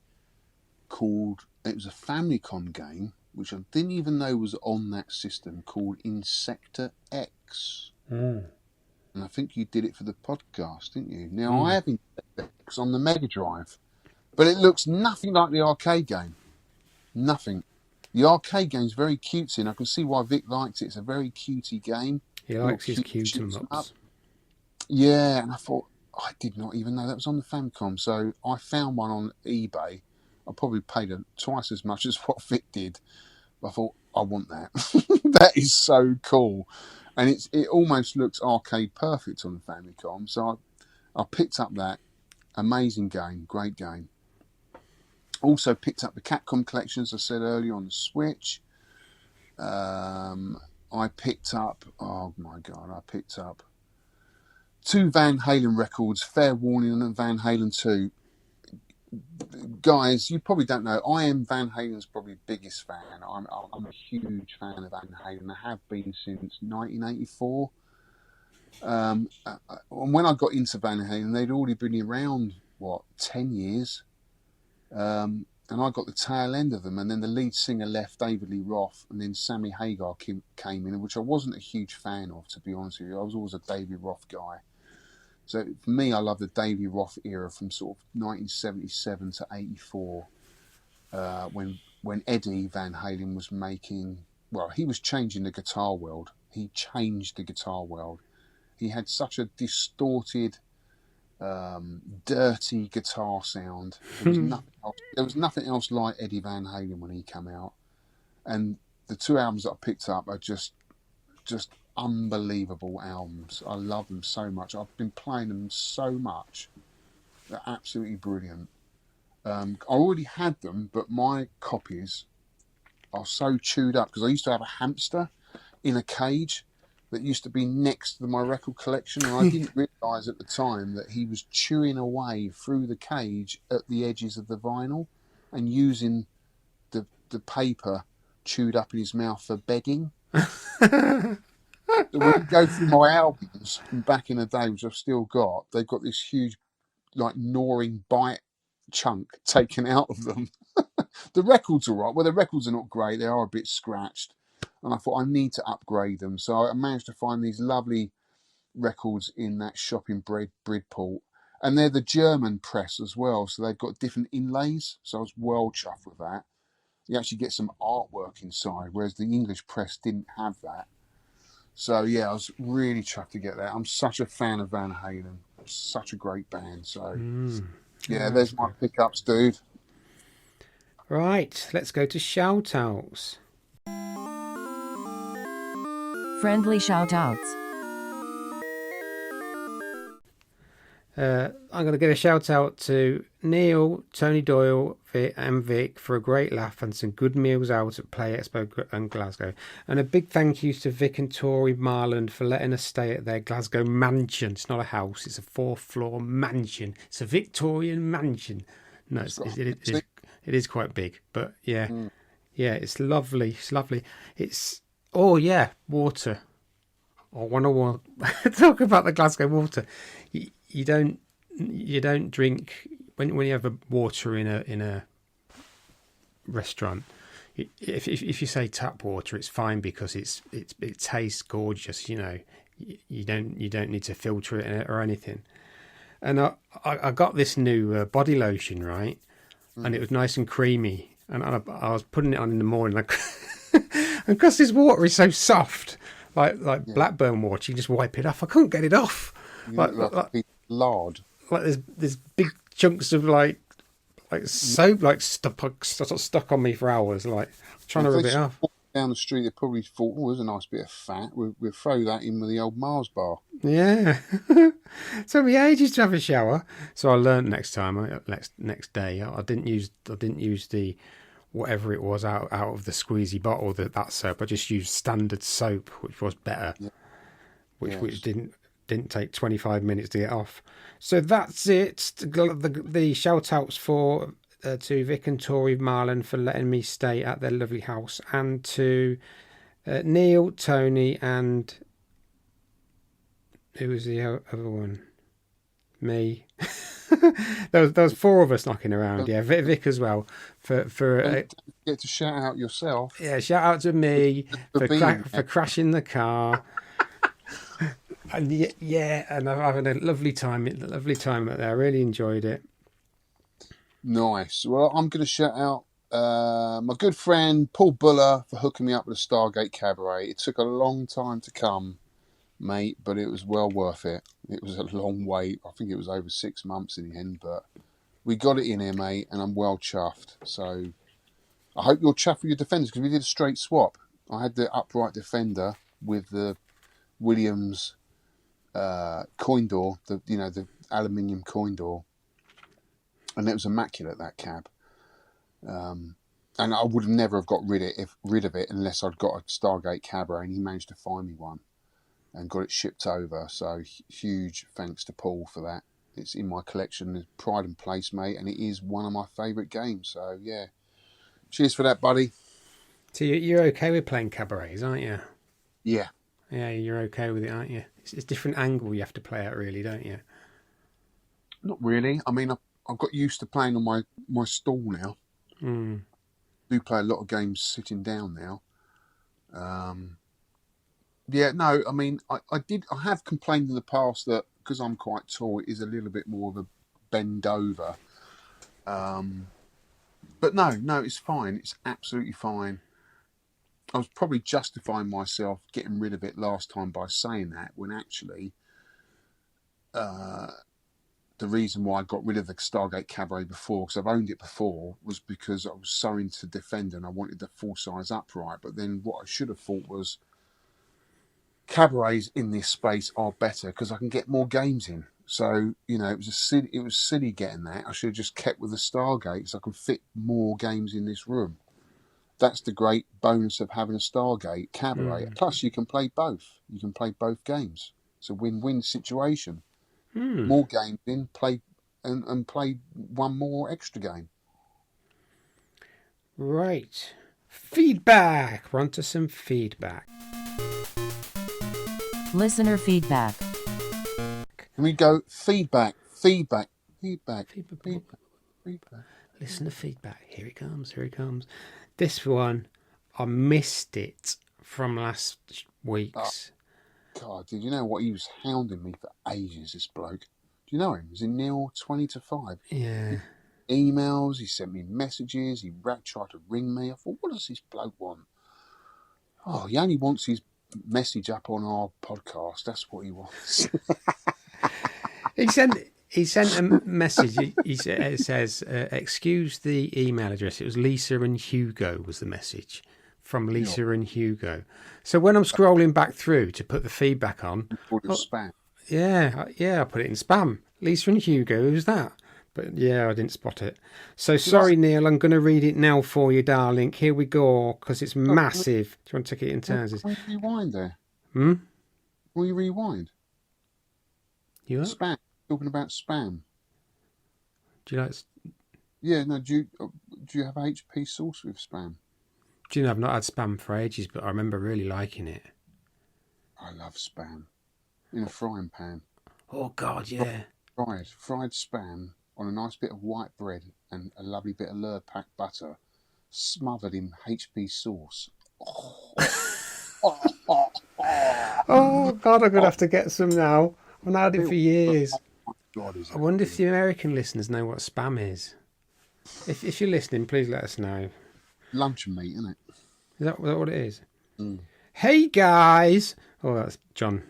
it was a Famicom game, which I didn't even know was on that system, called Insector X. And I think you did it for the podcast, didn't you? Now, I have Insector X on the Mega Drive, but it looks nothing like the arcade game. Nothing. The arcade game's very cutesy, and I can see why Vic likes it. It's a very cutesy game. He likes his cute and ups. Yeah, and I thought, I did not even know that was on the Famicom. So I found one on eBay. I probably paid twice as much as what Vic did. But I thought, I want that. That is so cool. And it almost looks arcade perfect on the Famicom. So I picked up that. Amazing game. Great game. Also picked up the Capcom collection, as I said earlier, on the Switch. I picked up, two Van Halen records, Fair Warning and Van Halen 2. Guys, you probably don't know, I am Van Halen's probably biggest fan. I'm a huge fan of Van Halen. I have been since 1984. And when I got into Van Halen, they'd already been around, 10 years? And I got the tail end of them, and then the lead singer left, David Lee Roth, and then Sammy Hagar came in, which I wasn't a huge fan of, to be honest with you. I was always a David Roth guy. So for me, I love the David Roth era from sort of 1977 to 84, when Eddie Van Halen was he was changing the guitar world. He changed the guitar world. He had such a distorted, dirty guitar sound. There was nothing else like Eddie Van Halen when he came out, and the two albums that I picked up are just unbelievable albums. I love them so much. I've been playing them so much. They're absolutely brilliant. I already had them, but my copies are so chewed up because I used to have a hamster in a cage, that used to be next to my record collection, and I didn't realise at the time that he was chewing away through the cage at the edges of the vinyl and using the paper chewed up in his mouth for bedding. So when you go through my albums from back in the day, which I've still got, they've got this huge, like, gnawing bite chunk taken out of them. The records are right. Well, the records are not great. They are a bit scratched. And I thought I need to upgrade them. So I managed to find these lovely records in that shop in Bridport. And they're the German press as well. So they've got different inlays. So I was well chuffed with that. You actually get some artwork inside, whereas the English press didn't have that. So yeah, I was really chuffed to get that. I'm such a fan of Van Halen. Such a great band. So yeah, there's my pickups, dude. Right, let's go to shout-outs. Friendly shout-outs. I'm going to give a shout-out to Neil, Tony Doyle, and Vic for a great laugh and some good meals out at Play Expo and Glasgow. And a big thank you to Vic and Tori Marland for letting us stay at their Glasgow mansion. It's not a house, it's a 4th-floor mansion. It's a Victorian mansion. No, it is quite big, but yeah, it's lovely. It's lovely. It's water. I want to talk about the Glasgow water. You don't drink when you have a water in a restaurant. If you say tap water, it's fine because it tastes gorgeous. You know, you don't need to filter it or anything. And I got this new body lotion, right? And it was nice and creamy. And I was putting it on in the morning. And because this water is so soft, like Blackburn water, you just wipe it off. I couldn't get it off. Like lard. Like there's big chunks of like soap stuck on me for hours. Like trying to rub it off. Down the street, they probably thought, "Oh, there's a nice bit of fat. We'll throw that in with the old Mars bar." Yeah. It took me ages to have a shower, so I learned next day. I didn't use the whatever it was out of the squeezy bottle that soap. I just used standard soap, which was better, which didn't take 25 minutes to get off. So that's it. The shout outs for to Vic and Tori Marlin for letting me stay at their lovely house, and to Neil, Tony, and who was the other one? Me. there was 4 of us knocking around. Yeah, Vic as well. For get to shout out yourself. Yeah, shout out to me for crashing the car. And and I'm having a lovely time out there. I really enjoyed it. Nice. Well, I'm going to shout out my good friend Paul Buller for hooking me up with a Stargate Cabaret. It took a long time to come, mate, but it was well worth it. It was a long wait. I think it was over 6 months in the end, but we got it in here, mate, and I'm well chuffed. So I hope you're chuffed with your defenders, because we did a straight swap. I had the upright defender with the Williams coin door, the aluminium coin door, and it was immaculate, that cab. And I would have never have got rid of it unless I'd got a Stargate Cabaret, and he managed to find me one and got it shipped over. So huge thanks to Paul for that. It's in my collection. There's pride and place, mate, and it is one of my favourite games. So yeah, cheers for that, buddy. So you're okay with playing cabarets, aren't you? Yeah. Yeah, you're okay with it, aren't you? It's a different angle you have to play at, really, don't you? Not really. I mean, I've got used to playing on my stool now. Mm. I do play a lot of games sitting down now. Yeah, no, I mean, I have complained in the past that because I'm quite tall, it is a little bit more of a bend over. But no, it's fine. It's absolutely fine. I was probably justifying myself getting rid of it last time by saying that, when actually the reason why I got rid of the Stargate Cabaret before, because I've owned it before, was because I was so into Defender and I wanted the full-size upright. But then what I should have thought was, cabarets in this space are better because I can get more games in. So, it was silly getting that. I should have just kept with the Stargate so I can fit more games in this room. That's the great bonus of having a Stargate Cabaret. Plus, you can play both. You can play both games. It's a win-win situation. More games in, play and play one more extra game. Right. Feedback. We're on to some feedback. Listener feedback. Can we go feedback? Listener feedback. Here it comes. This one, I missed it from last week's. God, did you know what? He was hounding me for ages, this bloke. Do you know him? He's in Neil 20 to 5. Yeah. Emails, he sent me messages, he tried to ring me. I thought, what does this bloke want? Oh, he only wants his message up on our podcast. That's what he wants. He sent a message. It says, excuse the email address. It was Lisa and Hugo was the message from Lisa and Hugo. So when I'm scrolling back through to put the feedback on. Spam. Yeah, I put it in spam. Lisa and Hugo, who's that? But yeah, I didn't spot it. So sorry, Neil, I'm going to read it now for you, darling. Here we go, because it's massive. Do you want to take it in turns? Can you rewind there? Will you rewind? You are? Spam. Talking about spam. Do you like... Yeah, no, do you have HP sauce with spam? Do you know, I've not had spam for ages, but I remember really liking it. I love spam. In a frying pan. Oh, God, yeah. Fried spam on a nice bit of white bread and a lovely bit of lard pack butter, smothered in HP sauce. Oh, God, I'm going to have to get some now. I've not had it for years. God, I wonder if the American listeners know what spam is. If you're listening, please let us know. Luncheon meat, isn't it? Is that what it is? Hey, guys. Oh, that's John.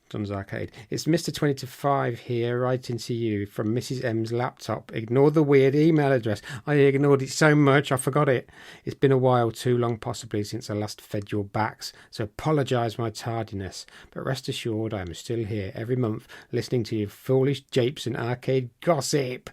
John's Arcade. It's Mr. 20 to 5 here, writing to you from Mrs. M's laptop. Ignore the weird email address. I ignored it so much I forgot it. It's been a while, too long possibly, since I last fed your backs, so apologise for my tardiness. But rest assured I am still here every month, listening to your foolish japes and arcade gossip.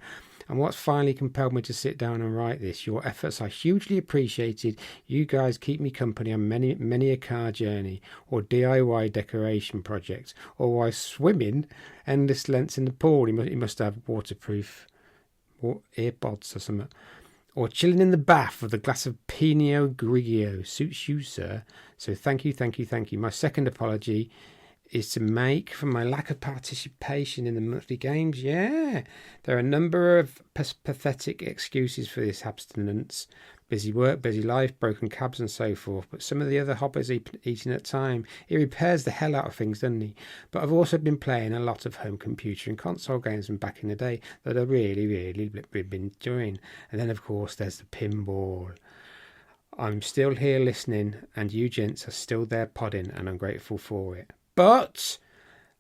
And what's finally compelled me to sit down and write this? Your efforts are hugely appreciated. You guys keep me company on many a car journey, or DIY decoration project, or while swimming endless lengths in the pool. He must have waterproof earpods or something. Or chilling in the bath with a glass of Pinot Grigio. Suits you, sir. So thank you. My second apology is to make for my lack of participation in the monthly games. Yeah, there are a number of pathetic excuses for this abstinence. Busy work, busy life, broken cabs and so forth. But some of the other hobbies eating at time. He repairs the hell out of things, doesn't he? But I've also been playing a lot of home computer and console games from back in the day that I really been enjoying. And then, of course, there's the pinball. I'm still here listening, and you gents are still there podding, and I'm grateful for it. But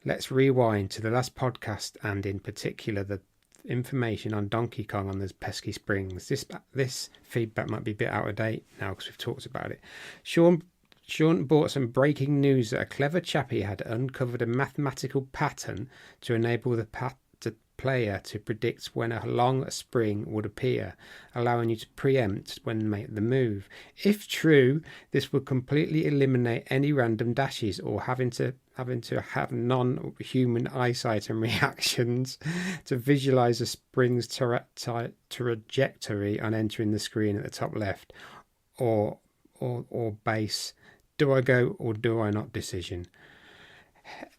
let's rewind to the last podcast, and in particular the information on Donkey Kong on those pesky springs. This feedback might be a bit out of date now because we've talked about it. Shaun brought some breaking news that a clever chappie had uncovered a mathematical pattern to enable the player to predict when a long spring would appear, allowing you to preempt when make the move. If true, this would completely eliminate any random dashes or having to have non-human eyesight and reactions to visualize a spring's trajectory on entering the screen at the top left or base. Do I go or do I not decision.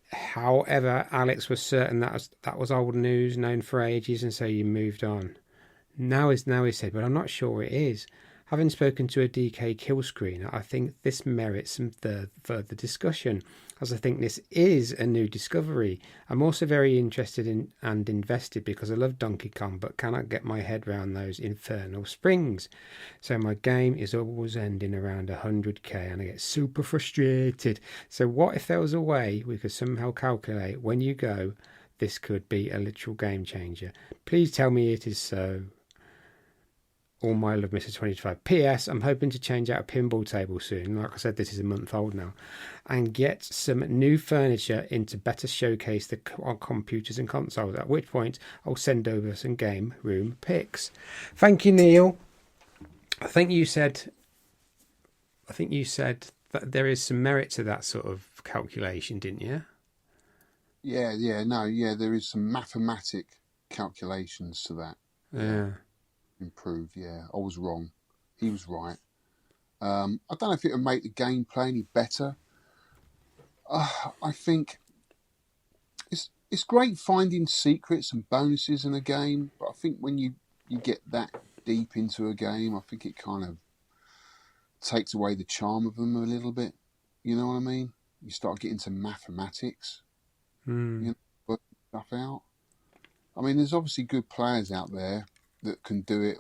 However, Alex was certain that was old news, known for ages, and so he moved on. Now he said, but I'm not sure it is. Having spoken to a DK kill screen, I think this merits some further discussion, as I think this is a new discovery. I'm also very interested in and invested because I love Donkey Kong, but cannot get my head around those infernal springs. So my game is always ending around 100k, and I get super frustrated. So what if there was a way we could somehow calculate when you go? This could be a literal game changer. Please tell me it is so. All my love, Mr. 25. P.S. I'm hoping to change out a pinball table soon. Like I said, this is a month old now. And get some new furniture in to better showcase the computers and consoles. At which point, I'll send over some game room pics. Thank you, Neil. I think you said I think you said that there is some merit to that sort of calculation, didn't you? Yeah, there is some mathematic calculations to that. Yeah. Improve, yeah. I was wrong. He was right. I don't know if it would make the gameplay any better. I think it's great finding secrets and bonuses in a game, but I think when you get that deep into a game, I think it kind of takes away the charm of them a little bit. You know what I mean? You start getting to mathematics, you know, work stuff out. I mean, there's obviously good players out there that can do it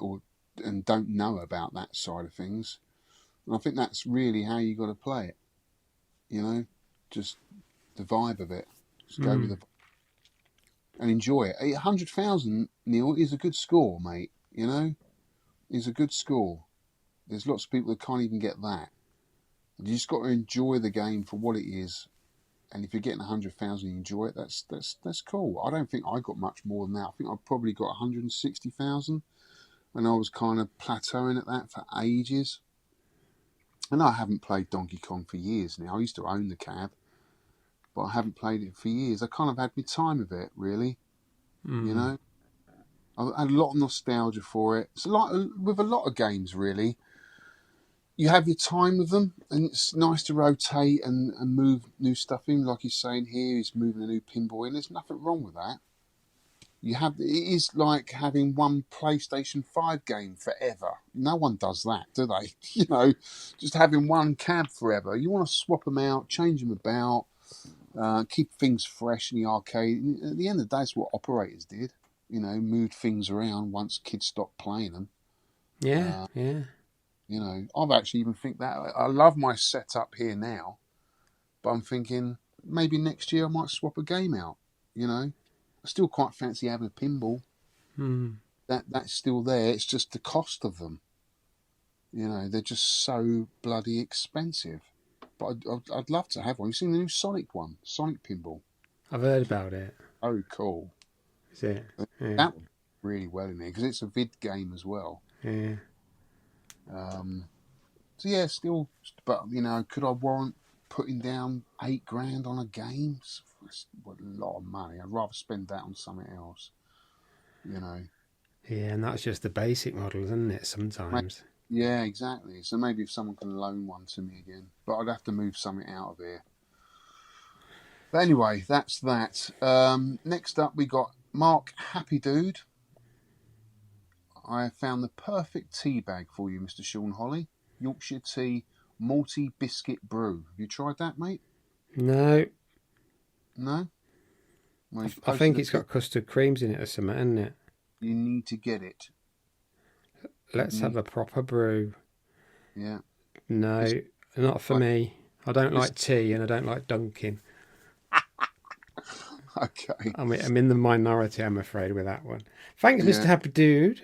and don't know about that side of things. And I think that's really how you got to play it. You know, just the vibe of it. Just go with the and enjoy it. 100,000, Neil, is a good score, mate. You know, is a good score. There's lots of people that can't even get that. You just got to enjoy the game for what it is. And if you're getting 100,000, you enjoy it. That's cool. I don't think I got much more than that. I think I probably got 160,000, and I was kind of plateauing at that for ages. And I haven't played Donkey Kong for years now. I used to own the cab, but I haven't played it for years. I kind of had my time of it, really. You know, I had a lot of nostalgia for it. It's like with a lot of games, really. You have your time with them, and it's nice to rotate and move new stuff in. Like he's saying here, he's moving a new pinball in. There's nothing wrong with that. It is like having one PlayStation 5 game forever. No one does that, do they? You know, just having one cab forever. You want to swap them out, change them about, keep things fresh in the arcade. At the end of the day, that's what operators did. You know, moved things around once kids stopped playing them. Yeah. You know, I've actually even think that I love my setup here now, but I'm thinking maybe next year I might swap a game out. You know, I still quite fancy having a pinball. That's still there. It's just the cost of them. You know, they're just so bloody expensive. But I'd love to have one. You've seen the new Sonic one, Sonic pinball. I've heard about it. Oh, cool. Is it? Yeah. That would really well in there because it's a vid game as well. Yeah. So yeah, still, but you know, could I warrant putting down $8,000 on a game? That's a lot of money. I'd rather spend that on something else. You know. Yeah, and that's just the basic model, isn't it? Sometimes. Yeah, exactly. So maybe if someone can loan one to me again, but I'd have to move something out of here. But anyway, that's that. Next up, we got Mark Happy Dude. I have found the perfect tea bag for you, Mr. Shaun Holly. Yorkshire tea, malty biscuit brew. Have you tried that, mate? No. No? Well, I think it's got custard creams in it or something, isn't it? You need to get it. Let's have a proper brew. Yeah. No, not for me. I don't like tea and I don't like dunking. Okay. I'm in the minority, I'm afraid, with that one. Thanks, Mr. Happy Dude.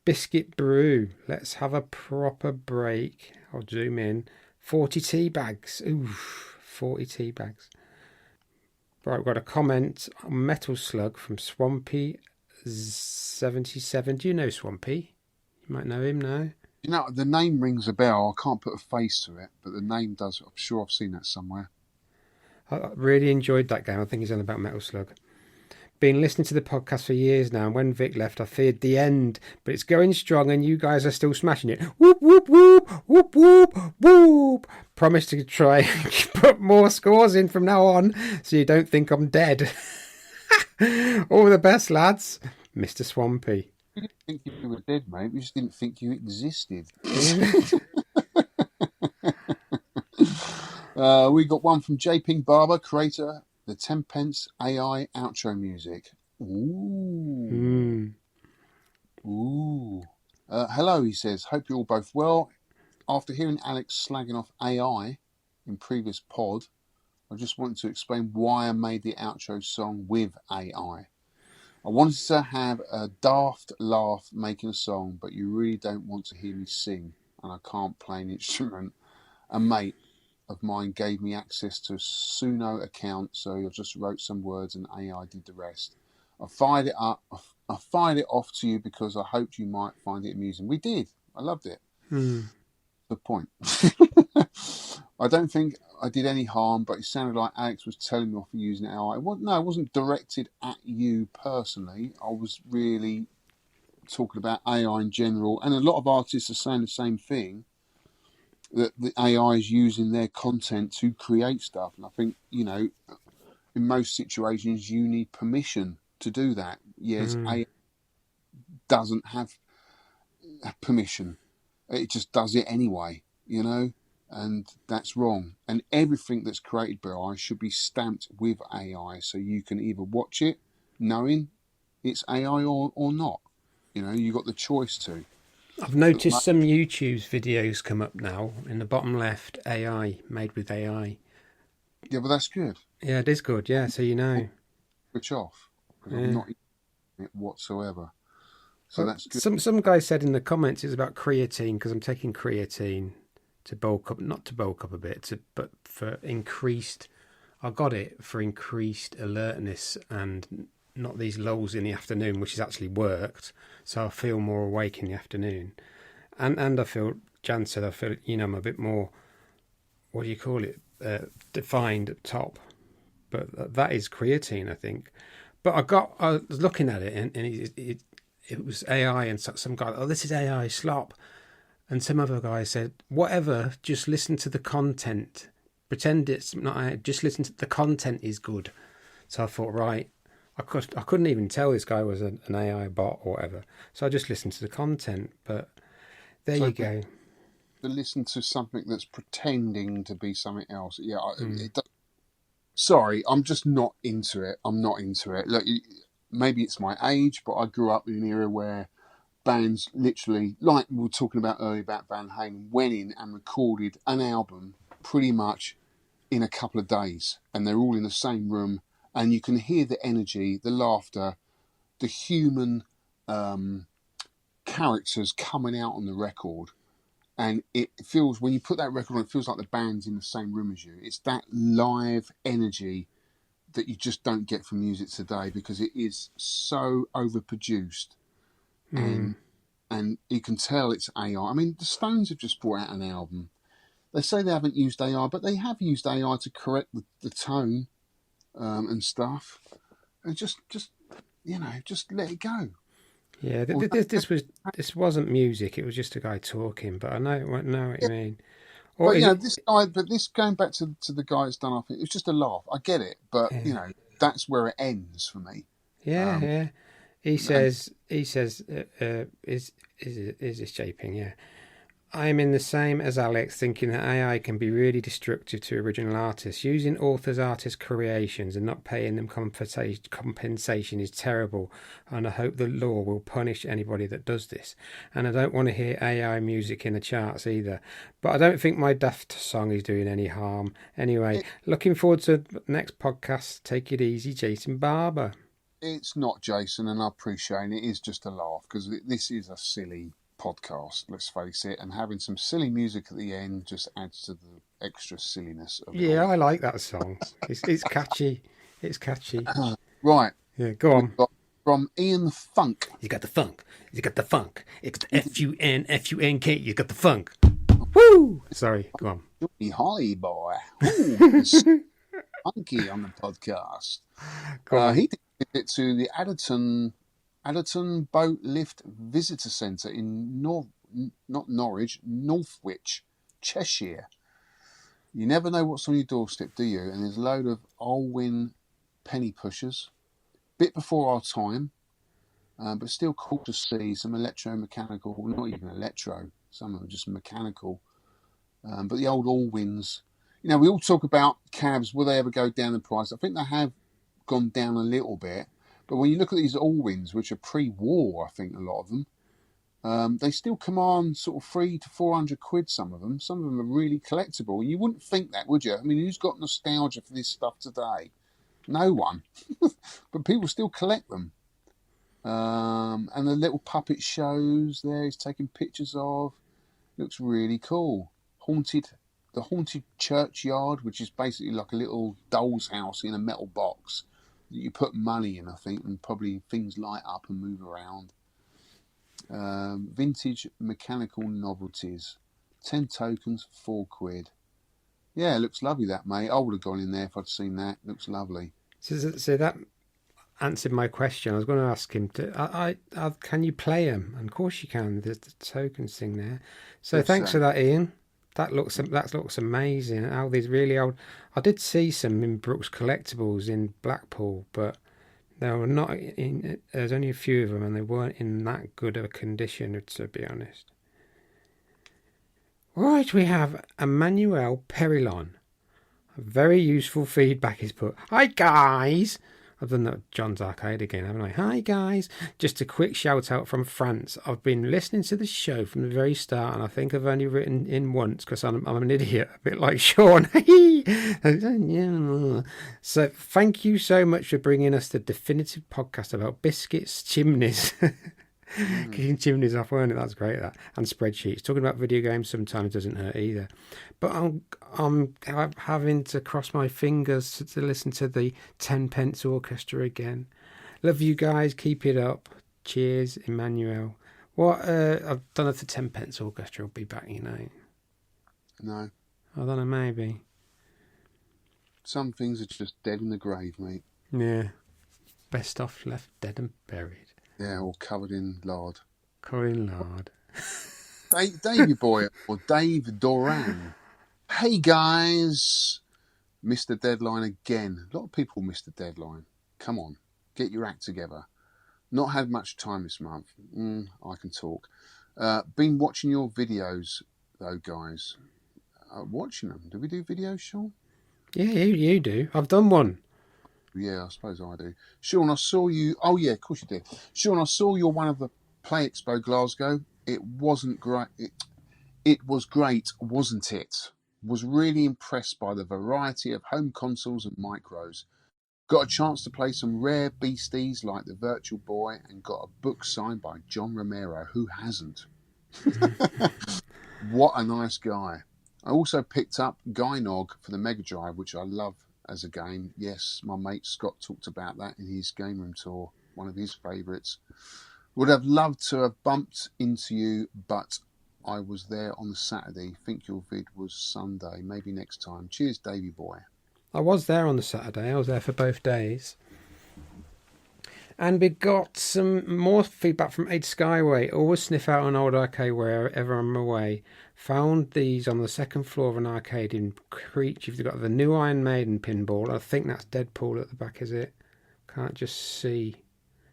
Biscuit brew. Let's have a proper break. I'll zoom in. 40 tea bags. Ooh, 40 tea bags. Right, we've got a comment on Metal Slug from Swampy77. Do you know Swampy? You might know him now. You know, the name rings a bell. I can't put a face to it, but the name does. I'm sure I've seen that somewhere. I really enjoyed that game. I think he's on about Metal Slug. Been listening to the podcast for years now, and when Vic left, I feared the end. But it's going strong, and you guys are still smashing it. Whoop, whoop, whoop, whoop, whoop, whoop. Promise to try and put more scores in from now on, so you don't think I'm dead. All the best, lads. Mr. Swampy. We didn't think you were dead, mate. We just didn't think you existed. We got one from J. Ping Barber, creator the 10 pence AI outro music. Ooh. Ooh. Hello, he says. Hope you're all both well. After hearing Alex slagging off AI in previous pod, I just wanted to explain why I made the outro song with AI. I wanted to have a daft laugh making a song, but you really don't want to hear me sing, and I can't play an instrument. A mate of mine gave me access to a Suno account, so I just wrote some words and AI did the rest. I fired it off to you because I hoped you might find it amusing. We did. I loved it. The point. I don't think I did any harm, but it sounded like Alex was telling me off for using AI. No, it wasn't directed at you personally. I was really talking about AI in general, and a lot of artists are saying the same thing, that the AI is using their content to create stuff. And I think, in most situations, you need permission to do that. Yes, AI doesn't have permission. It just does it anyway, and that's wrong. And everything that's created by AI should be stamped with AI, so you can either watch it knowing it's AI or not. You got the choice to. I've noticed some YouTube's videos come up now in the bottom left, AI, made with AI. Yeah, but that's good. Yeah, it is good, yeah, so Switch off, because I'm not eating it whatsoever. So that's good. Some guy said in the comments it's about creatine, because I'm taking creatine to bulk up, not to bulk up a bit, but for increased, I got it for increased alertness and not these lulls in the afternoon, which has actually worked. So I feel more awake in the afternoon. And I feel, Jan said, I feel, I'm a bit more, what do you call it, defined at top. But that is creatine, I think. But I was looking at it, and it was AI, and some guy, this is AI slop. And some other guy said, whatever, just listen to the content. Pretend it's not AI, just listen to the content is good. So I thought, right, I couldn't even tell this guy was an AI bot or whatever. So I just listened to the content. But there you go. To listen to something that's pretending to be something else. Yeah, sorry, I'm just not into it. I'm not into it. Look, maybe it's my age, but I grew up in an era where bands literally, like we were talking about earlier about Van Halen, went in and recorded an album pretty much in a couple of days, and they're all in the same room, and you can hear the energy, the laughter, the human characters coming out on the record. And it feels, when you put that record on, it feels like the band's in the same room as you. It's that live energy that you just don't get from music today, because it is so overproduced. And you can tell it's AI. I mean, the Stones have just brought out an album. They say they haven't used AI, but they have used AI to correct the tone and stuff. And just let it go. Yeah, this wasn't music. It was just a guy talking. But I know what you mean. Or this guy. But this, going back to the guy that's done, I think it was just a laugh. I get it, but that's where it ends for me. Yeah. He says, is this shaping? Yeah. I'm in the same as Alex, thinking that AI can be really destructive to original artists. Using authors' artist creations and not paying them compensation is terrible, and I hope the law will punish anybody that does this. And I don't want to hear AI music in the charts either. But I don't think my Daft song is doing any harm. Anyway, looking forward to the next podcast. Take it easy, Jason Barber. It's not Jason, and I appreciate it. It is just a laugh, because this is a silly podcast, let's face it, and having some silly music at the end just adds to the extra silliness of it. Yeah, I like that song. It's catchy. It's catchy. Right. Yeah, go on. From Ian the Funk. You got the funk. You got the funk. It's the FUNK. You got the funk. Woo! Sorry, go on. Johnny Holly boy. Ooh, funky on the podcast. He did it to the Adderton Boat Lift Visitor Centre in Northwich, Cheshire. You never know what's on your doorstep, do you? And there's a load of Olwyn penny pushers. Bit before our time, but still cool to see some electromechanical, well, not even electro, some of them just mechanical. But the old Allwins, we all talk about cabs, will they ever go down in price? I think they have gone down a little bit. But when you look at these Allwins, which are pre-war, I think a lot of them, they still command sort of £300 to £400. Some of them are really collectible. You wouldn't think that, would you? I mean, who's got nostalgia for this stuff today? No one. But people still collect them. And the little puppet shows there he's taking pictures of. Looks really cool. The haunted churchyard, which is basically like a little doll's house in a metal box. You put money in, I think, and probably things light up and move around. Vintage mechanical novelties. 10 tokens, £4. Yeah, it looks lovely, that, mate. I would have gone in there if I'd seen that. Looks lovely. So that answered my question. I was going to ask him to. Can you play them? And of course you can. There's the tokens thing there. So Yes, thanks sir. for that, Ian. That looks amazing. All these really old. I did see some in Brooks Collectibles in Blackpool, but they were not in. There's only a few of them, and they weren't in that good of a condition, to be honest. Right, we have Emmanuel Perillon. Very useful feedback is put. Hi guys. I've done that with John's Arcade again, haven't I? Hi guys. Just a quick shout out from France. I've been listening to the show from the very start, and I think I've only written in once because I'm an idiot, a bit like Shaun. So thank you so much for bringing us the definitive podcast about biscuits, chimneys. Kicking chimneys off, weren't it? That's great, that. And spreadsheets. Talking about video games sometimes doesn't hurt either. But I'm having to cross my fingers to listen to the 10 Pence Orchestra again. Love you guys. Keep it up. Cheers, Emmanuel. What? I don't know if the 10 Pence Orchestra will be back, you know. No. I don't know, maybe. Some things are just dead in the grave, mate. Yeah. Best stuff left dead and buried. Yeah, all covered in lard. Corin lard. Davey Boy or Dave Doran. Hey guys, missed the deadline again. A lot of people missed the deadline. Come on, get your act together. Not had much time this month. I can talk. Been watching your videos though, guys. Watching them. Do we do videos, Shaun? Yeah, you do. I've done one. Yeah, I suppose I do. Shaun, I saw you. Oh, yeah, of course you did. Shaun, I saw you're one of the Play Expo Glasgow. It wasn't great. It was great, wasn't it? Was really impressed by the variety of home consoles and micros. Got a chance to play some rare beasties like the Virtual Boy and got a book signed by John Romero. Who hasn't? What a nice guy. I also picked up Gynog for the Mega Drive, which I love as a game. Yes, my mate Scott talked about that in his game room tour, one of his favourites. Would have loved to have bumped into you, but I was there on the Saturday. Think your vid was Sunday. Maybe next time. Cheers, Davey Boy. I was there on the Saturday. I was there for both days. And we got some more feedback from Ed Skyway. Always sniff out an old arcade wherever I'm away. Found these on the second floor of an arcade in Creech. You've got the new Iron Maiden pinball. I think that's Deadpool at the back, is it? Can't just see.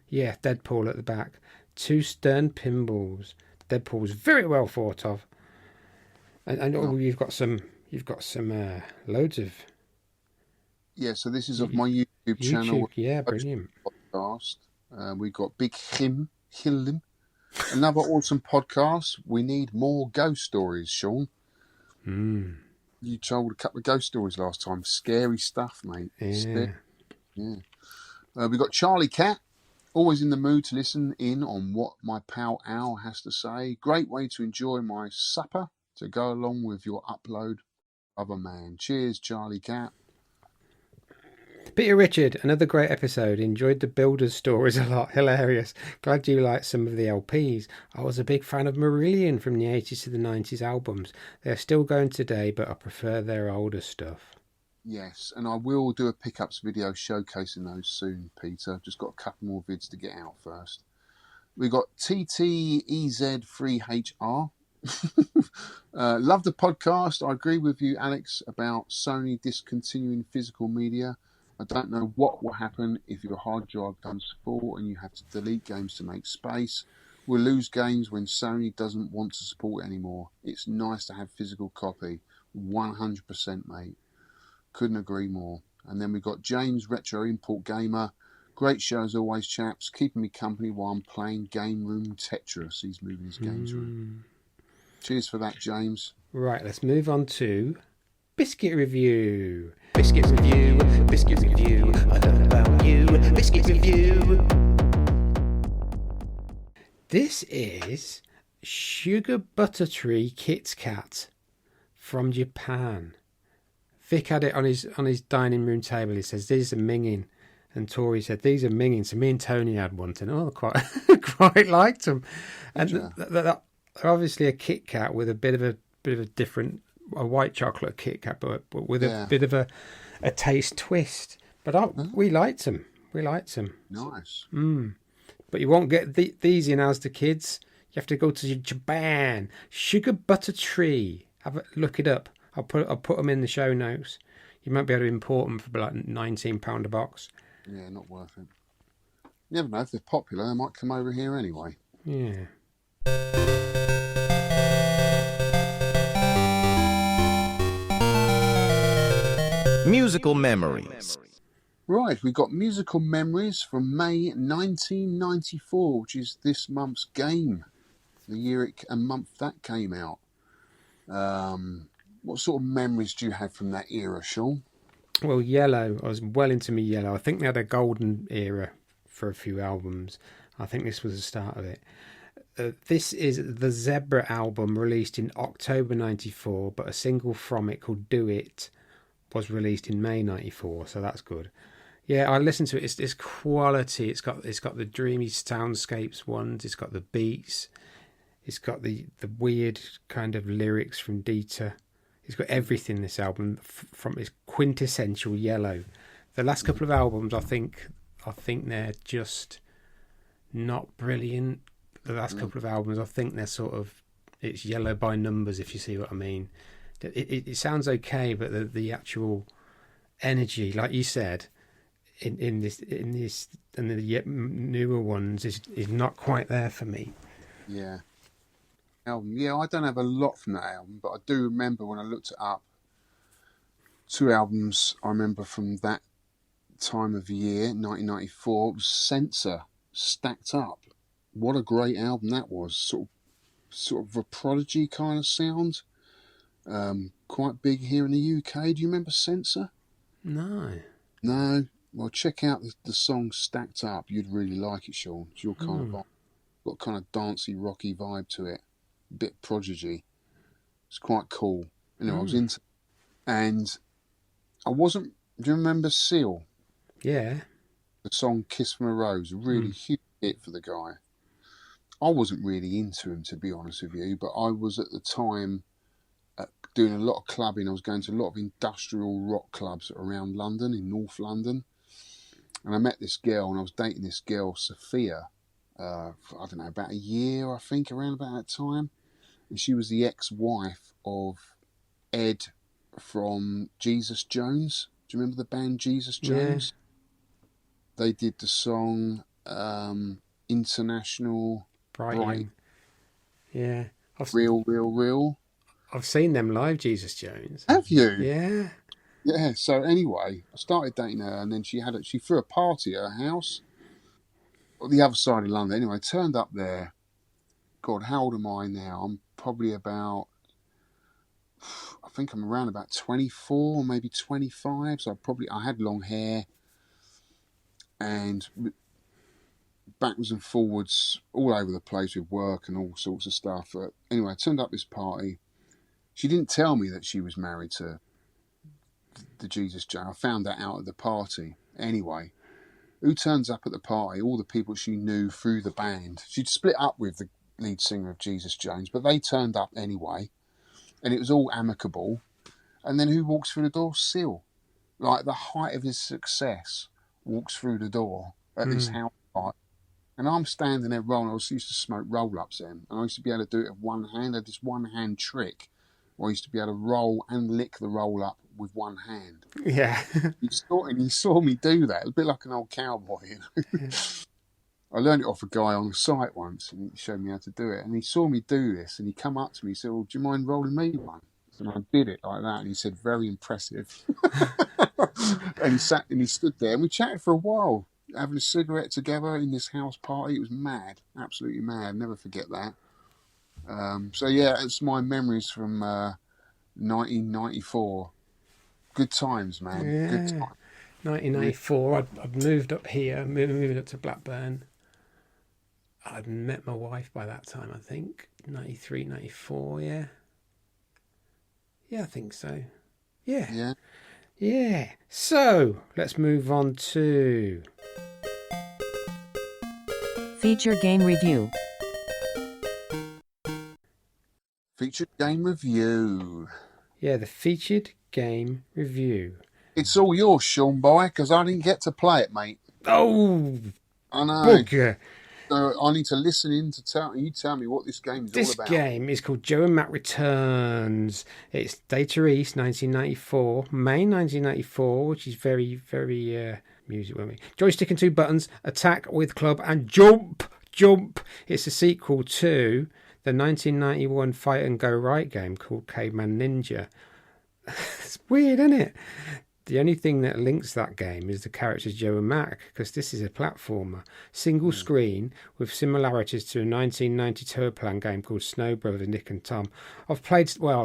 Yeah, Deadpool at the back. 2 Stern pinballs. Deadpool's very well thought of. And you've got some loads of. Yeah, so this is of my YouTube channel. Yeah, brilliant. Podcast. We got Big Him. Another awesome podcast. We need more ghost stories, Shaun. You told a couple of ghost stories last time. Scary stuff, mate. Yeah. We got Charlie Cat. Always in the mood to listen in on what my pal Al has to say. Great way to enjoy my supper to go along with your upload of a man. Cheers, Charlie Cat. Peter Richard, another great episode. Enjoyed the builders' stories a lot. Hilarious. Glad you liked some of the LPs. I was a big fan of Marillion from the 80s to the 90s albums. They are still going today, but I prefer their older stuff. Yes, and I will do a pickups video showcasing those soon, Peter. Just got a couple more vids to get out first. We got TTEZ3HR. Love the podcast. I agree with you, Alex, about Sony discontinuing physical media. I don't know what will happen if your hard drive comes full and you have to delete games to make space. We'll lose games when Sony doesn't want to support it anymore. It's nice to have physical copy. 100%, mate. Couldn't agree more. And then we got James, Retro Import Gamer. Great show as always, chaps. Keeping me company while I'm playing Game Room Tetris. He's moving his games room. Cheers for that, James. Right, let's move on to Biscuit Review. Biscuit Review. Biscuit Review. I love about you. Biscuit Review. This is Sugar Butter Tree Kit Kat from Japan. Vic had it on his dining room table. He says, these are minging. And Tori said, these are minging. So me and Tony had one. And I quite liked them. And they're obviously a Kit Kat with a bit of bit of a different, a white chocolate Kit Kat, but with a Yeah. bit of a taste twist. But we liked them. We liked them. Nice. But you won't get these in Asda Kids. You have to go to Japan. Sugar Butter Tree. Look it up. I'll put them in the show notes. You might be able to import them for like £19 a box. Yeah, not worth it. You never know, if they're popular, they might come over here anyway. Yeah. Musical memories. Right, we've got musical memories from May 1994, which is this month's game. The year and month that came out. What sort of memories do you have from that era, Shaun? Well, Yellow. I was well into me Yellow. I think they had a golden era for a few albums. I think this was the start of it. This is the Zebra album, released in October 94, but a single from it called Do It was released in May 94, so that's good. Yeah, I listened to it. It's quality. It's got the dreamy soundscapes ones. It's got the beats. It's got the weird kind of lyrics from Dieter. It's got everything, this album, from its quintessential Yellow. The last couple of albums, I think they're just not brilliant. The last couple of albums, I think they're sort of, it's Yellow by numbers, if you see what I mean. It sounds okay, but the actual energy, like you said, in this and the yet newer ones is not quite there for me. Yeah. Album. Yeah, I don't have a lot from that album, but I do remember when I looked it up, 2 albums I remember from that time of year, 1994, was Censor, Stacked Up. What a great album that was. Sort of a Prodigy kind of sound. Quite big here in the UK. Do you remember Censor? No. No? Well, check out the song Stacked Up. You'd really like it, Shaun. It's your kind of vibe. Got kind of dancey, rocky vibe to it. A bit Prodigy. It's quite cool. Anyway, I was into, and I wasn't. Do you remember Seal? Yeah. The song "Kiss from a Rose," a really huge hit for the guy. I wasn't really into him, to be honest with you, but I was at the time doing a lot of clubbing. I was going to a lot of industrial rock clubs around London, in North London, and I met this girl, and I was dating this girl, Sophia. I don't know, about a year, I think, around about that time. And she was the ex-wife of Ed from Jesus Jones. Do you remember the band Jesus Jones? Yeah. They did the song International Bright. Yeah. Real. I've seen them live, Jesus Jones. Have you? Yeah. Yeah, so anyway, I started dating her, and then she threw a party at her house on the other side of London. Anyway, I turned up there. God, how old am I now? I'm probably about, I think I'm around about 24, maybe 25. So I had long hair and backwards and forwards all over the place with work and all sorts of stuff. Anyway, I turned up this party. She didn't tell me that she was married to the Jesus Jones. I found that out at the party. Anyway, who turns up at the party? All the people she knew through the band. She'd split up with the lead singer of Jesus Jones, but they turned up anyway, and it was all amicable. And then who walks through the door? Seal, like the height of his success, walks through the door at this house party. And I'm standing there rolling. I used to smoke roll-ups then, and I used to be able to do it with one hand. I had this one-hand trick where I used to be able to roll and lick the roll-up with one hand. Yeah. He saw me do that. A bit like an old cowboy, you know. Yeah. I learned it off a guy on the site once, and he showed me how to do it. And he saw me do this, and he come up to me and said, "Well, do you mind rolling me one?" And I did it like that, and he said, "Very impressive." And he stood there, and we chatted for a while, having a cigarette together in this house party. It was mad, absolutely mad. Never forget that. So yeah, it's my memories from 1994. Good times, man. Yeah. Good times. 1994. I'd moved up here, moved up to Blackburn. I'd met my wife by that time, I think. 93, 94, yeah. Yeah, I think so. Yeah. Yeah. So, let's move on to... Feature Game Review. Featured game review. Yeah, the featured game review. It's all yours, Shaun, boy, because I didn't get to play it, mate. Oh, I know. bugger. So I need to listen in to tell me what this game is all This about. game is called Joe and Matt Returns. It's Data East 1994, May 1994, which is very, very music with me. Joystick and 2 buttons, attack with club and jump. It's a sequel to the 1991 fight and go right game called Caveman Ninja. It's weird, isn't it? The only thing that links that game is the characters Joe and Mac, because this is a platformer. Single screen with similarities to a 1990 Turplan game called Snow Brothers, Nick and Tom. I've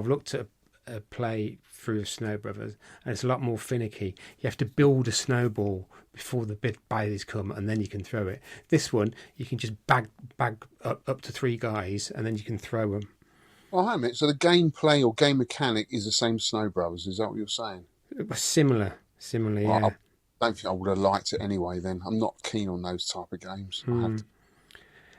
looked at a play through Snow Brothers, and it's a lot more finicky. You have to build a snowball before the big baddies come, and then you can throw it. This one, you can just bag up to 3 guys, and then you can throw them. Oh, hi, mate. So the gameplay or game mechanic is the same as Snow Brothers. Is that what you're saying? It was similar, yeah. I don't think I would have liked it anyway then. I'm not keen on those type of games.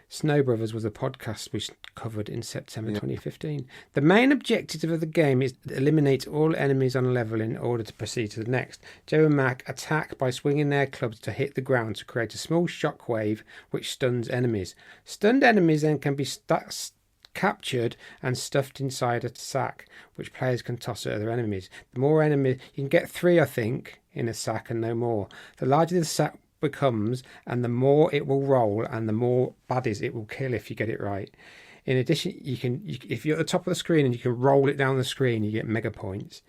Snow Brothers was a podcast we covered in September 2015. The main objective of the game is to eliminate all enemies on a level in order to proceed to the next. Joe and Mac attack by swinging their clubs to hit the ground to create a small shockwave which stuns enemies. Stunned enemies then can be captured and stuffed inside a sack, which players can toss at other enemies. The more enemies, you can get 3, I think, in a sack and no more. The larger the sack becomes, and the more it will roll, and the more baddies it will kill if you get it right. In addition, if you're at the top of the screen and you can roll it down the screen, you get mega points.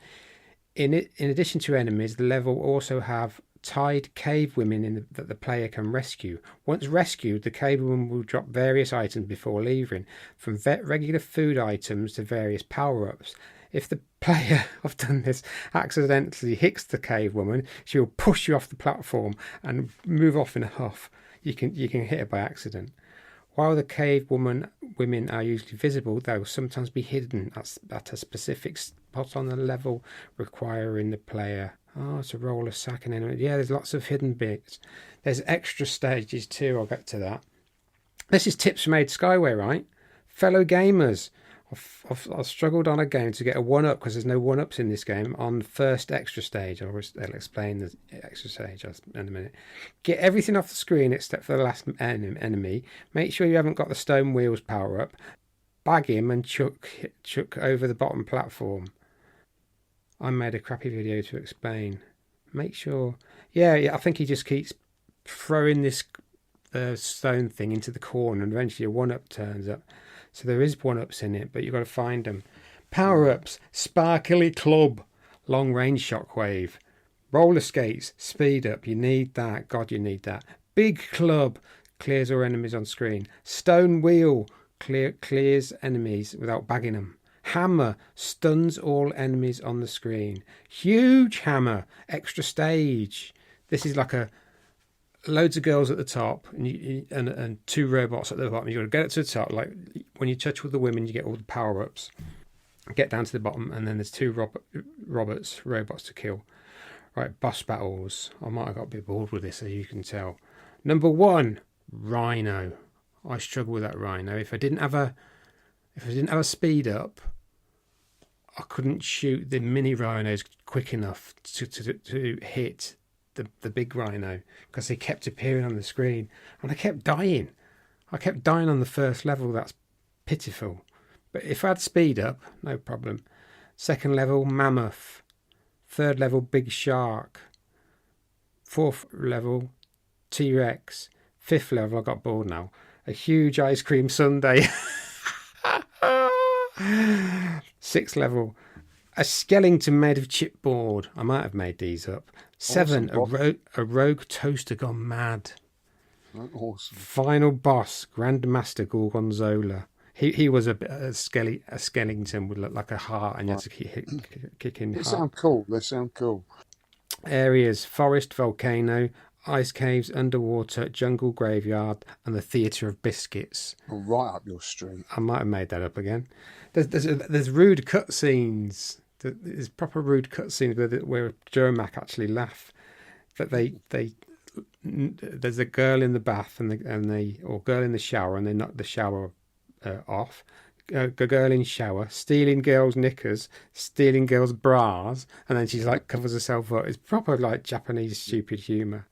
In addition to enemies, the level will also have tied cave women that the player can rescue. Once rescued, the cave women will drop various items before leaving, from regular food items to various power-ups. If the player, I've done this, accidentally hits the cave woman, she will push you off the platform and move off in a huff. You can hit her by accident. While the cave women are usually visible, they will sometimes be hidden at a specific spot on the level, requiring the player to roll a sack and then there's lots of hidden bits. There's extra stages too. I'll get to that. This is tips from Aid Skyway, right? Fellow gamers, I've struggled on a game to get a 1-up because there's no 1-ups in this game on first extra stage. I'll explain the extra stage in a minute. Get everything off the screen except for the last enemy. Make sure you haven't got the stone wheels power up. Bag him and chuck over the bottom platform. I made a crappy video to explain. Make sure... Yeah, I think he just keeps throwing this stone thing into the corner and eventually a 1-up turns up. So there is 1-ups in it, but you've got to find them. Power-ups, sparkly club, long-range shockwave. Roller skates, speed up, you need that. God, you need that. Big club, clears all enemies on screen. Stone wheel, clears enemies without bagging them. Hammer, stuns all enemies on the screen. Huge hammer, extra stage. This is like loads of girls at the top and 2 robots at the bottom. You've got to get it to the top. Like when you touch with the women, you get all the power-ups. Get down to the bottom, and then there's 2 robots to kill. Right, boss battles. I might have got a bit bored with this, as you can tell. Number 1, Rhino. I struggle with that Rhino. If I didn't have a speed up, I couldn't shoot the mini rhinos quick enough to hit the big rhino because they kept appearing on the screen and I kept dying. I kept dying on the first level. That's pitiful. But if I had speed up, no problem. 2nd level, mammoth. 3rd level, big shark. 4th level, T-Rex. 5th level, I got bored now, a huge ice cream sundae. 6th level, a skeleton made of chipboard. I might have made these up. 7, a rogue toaster gone mad. Awesome. Final boss, Grandmaster Gorgonzola. He was a skeleton with like a heart, and you had to kick in. They sound cool. Areas: forest, volcano, ice caves, underwater, jungle graveyard, and the theatre of biscuits. Oh, right up your street. I might have made that up again. There's rude cutscenes. There's proper rude cutscenes where Joe and Mac actually laugh. That there's a girl in the bath or girl in the shower, and they knock the shower off. girl in shower, stealing girls' knickers, stealing girls' bras, and then she's like covers herself up. It's proper like Japanese stupid humour.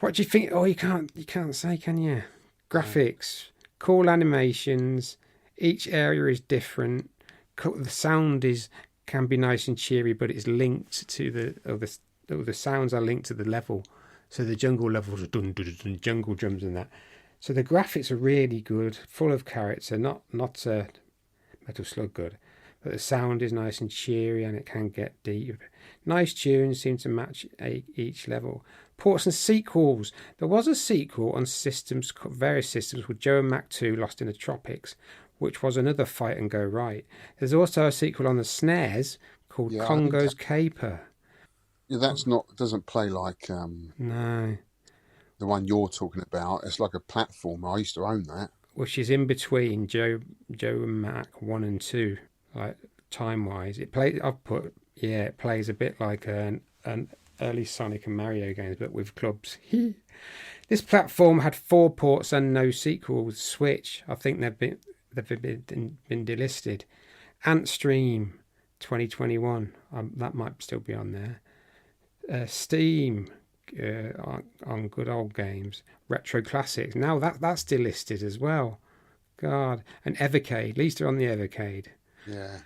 What do you think? Oh, you can't say, can you? Graphics, cool animations. Each area is different. The sound can be nice and cheery, but it's linked to the sounds are linked to the level. So the jungle levels are dun dun dun, jungle drums and that. So the graphics are really good, full of character, not Metal Slug good, but the sound is nice and cheery and it can get deep. Nice tunes seem to match each level. Ports and sequels. There was a sequel on various systems with Joe and Mac 2 Lost in the Tropics, which was another fight and go right. There's also a sequel on the SNES called Congo's Caper. Yeah, doesn't play like No. the one you're talking about. It's like a platformer. I used to own that. Which is in between Joe and Mac 1 and 2, like time wise. It plays a bit like an early Sonic and Mario games, but with clubs. This platform had 4 ports and no sequels. Switch, I think they've been delisted. Antstream 2021, that might still be on there. Steam on good old games. Retro Classics, now that's delisted as well. God. And Evercade, at least they're on the Evercade. Yeah.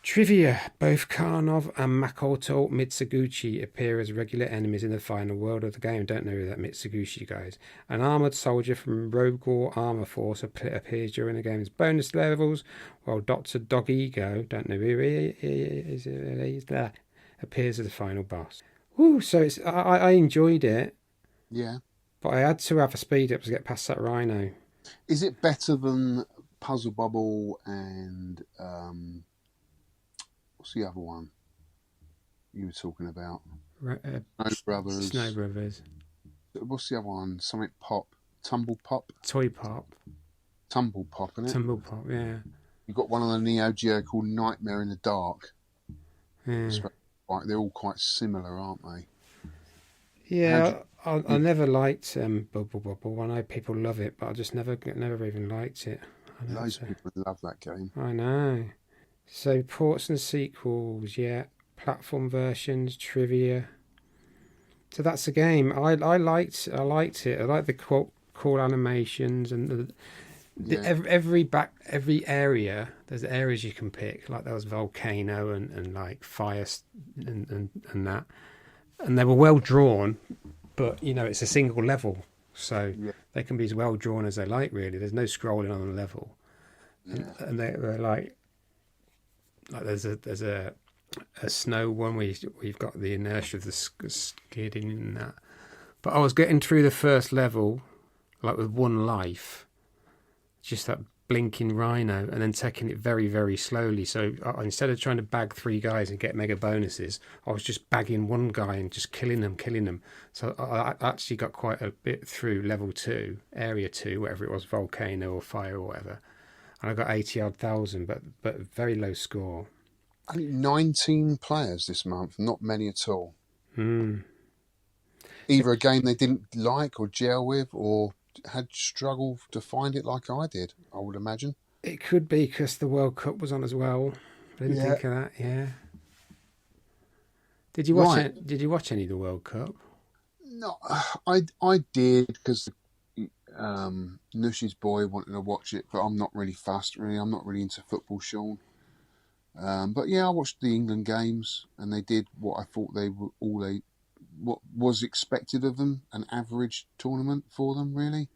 Trivia. Both Karnov and Makoto Mitsuguchi appear as regular enemies in the final world of the game. Don't know who that Mitsuguchi guy is. An armoured soldier from Rogue Armour Force appears during the game's bonus levels, while Dr. Dog Ego, don't know who he is, appears as the final boss. Woo, so I enjoyed it. Yeah. But I had to have a speed up to get past that rhino. Is it better than Puzzle Bubble and what's the other one you were talking about? Snow Brothers. Snow Brothers. What's the other one? Something Pop. Tumble Pop? Toy Pop. Tumble Pop, isn't it? Tumble Pop, yeah. You've got one on the Neo Geo called Nightmare in the Dark. Yeah. They're all quite similar, aren't they? Yeah, I never liked Bubble Bobble. I know people love it, but I just never even liked it. Loads of people love that game. I know. So ports and sequels, yeah. Platform versions, trivia. So that's the game. I liked it. I like the cool animations and every area. There's areas you can pick. Like there was volcano and like fire and that. And they were well drawn, but it's a single level, so they can be as well drawn as they like. Really, there's no scrolling on the level, and they're like there's a snow one where you've got the inertia of the skidding and that. But I was getting through the first level like with 1 life, just that blinking rhino, and then taking it very, very slowly. So instead of trying to bag 3 guys and get mega bonuses, I was just bagging 1 guy and just killing them. So I actually got quite a bit through level 2, area 2, whatever it was, volcano or fire or whatever. And I got 80-odd thousand, but very low score. I think 19 players this month, not many at all. Either a game they didn't like or gel with, or had struggled to find it like I did, I would imagine. It could be because the World Cup was on as well. I didn't think of that. Yeah. Did you watch it? Did you watch any of the World Cup? No, I did because Nush's boy wanted to watch it, but I'm not really fussed. Really, I'm not really into football, Shaun. But yeah, I watched the England games, and they did what I thought what was expected of them, an average tournament for them, really.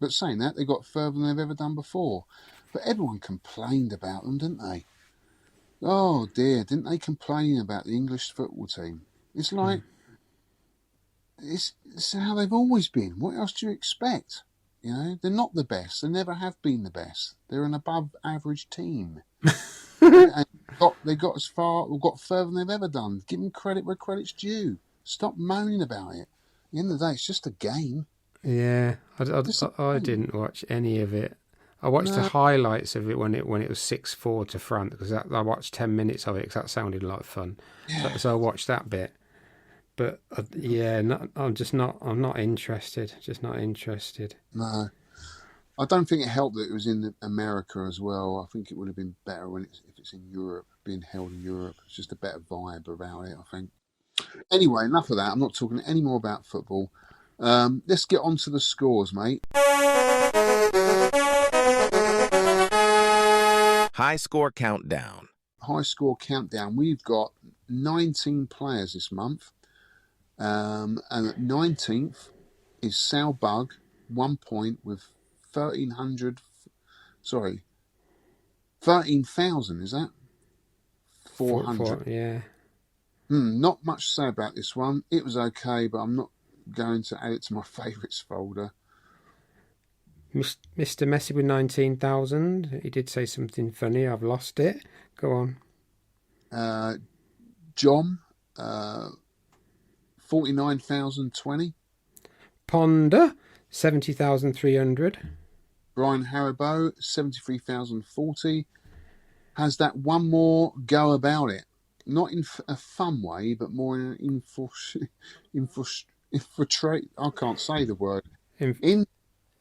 But saying that, they got further than they've ever done before. But everyone complained about them, didn't they? Oh dear, didn't they complain about the English football team? It's like, it's how they've always been. What else do you expect? They're not the best. They never have been the best. They're an above average team. And they got as far, or got further than they've ever done. Give them credit where credit's due. Stop moaning about it. At the end of the day, it's just a game. Yeah, I didn't watch any of it. I watched the highlights of it when it was 6-4 to France, because I watched 10 minutes of it because that sounded like fun. Yeah. So I watched that bit. But I'm not interested. Just not interested. No. I don't think it helped that it was in America as well. I think it would have been better if it's in Europe, being held in Europe. It's just a better vibe about it, I think. Anyway, enough of that. I'm not talking any more about football. Let's get on to the scores, mate. High score countdown. High score countdown. We've got 19 players this month. And at 19th is Sal Bug, 1 point with 13,000, is that? 400. Yeah. Not much to say about this one. It was okay, but I'm not going to add it to my favourites folder. Mr. Messi with 19,000. He did say something funny. I've lost it. Go on. John, 49,020. Ponder, 70,300. Brian Haribo, 73,040. Has that one more go about it. Not in a fun way, but more in an infiltrate. I can't say the word.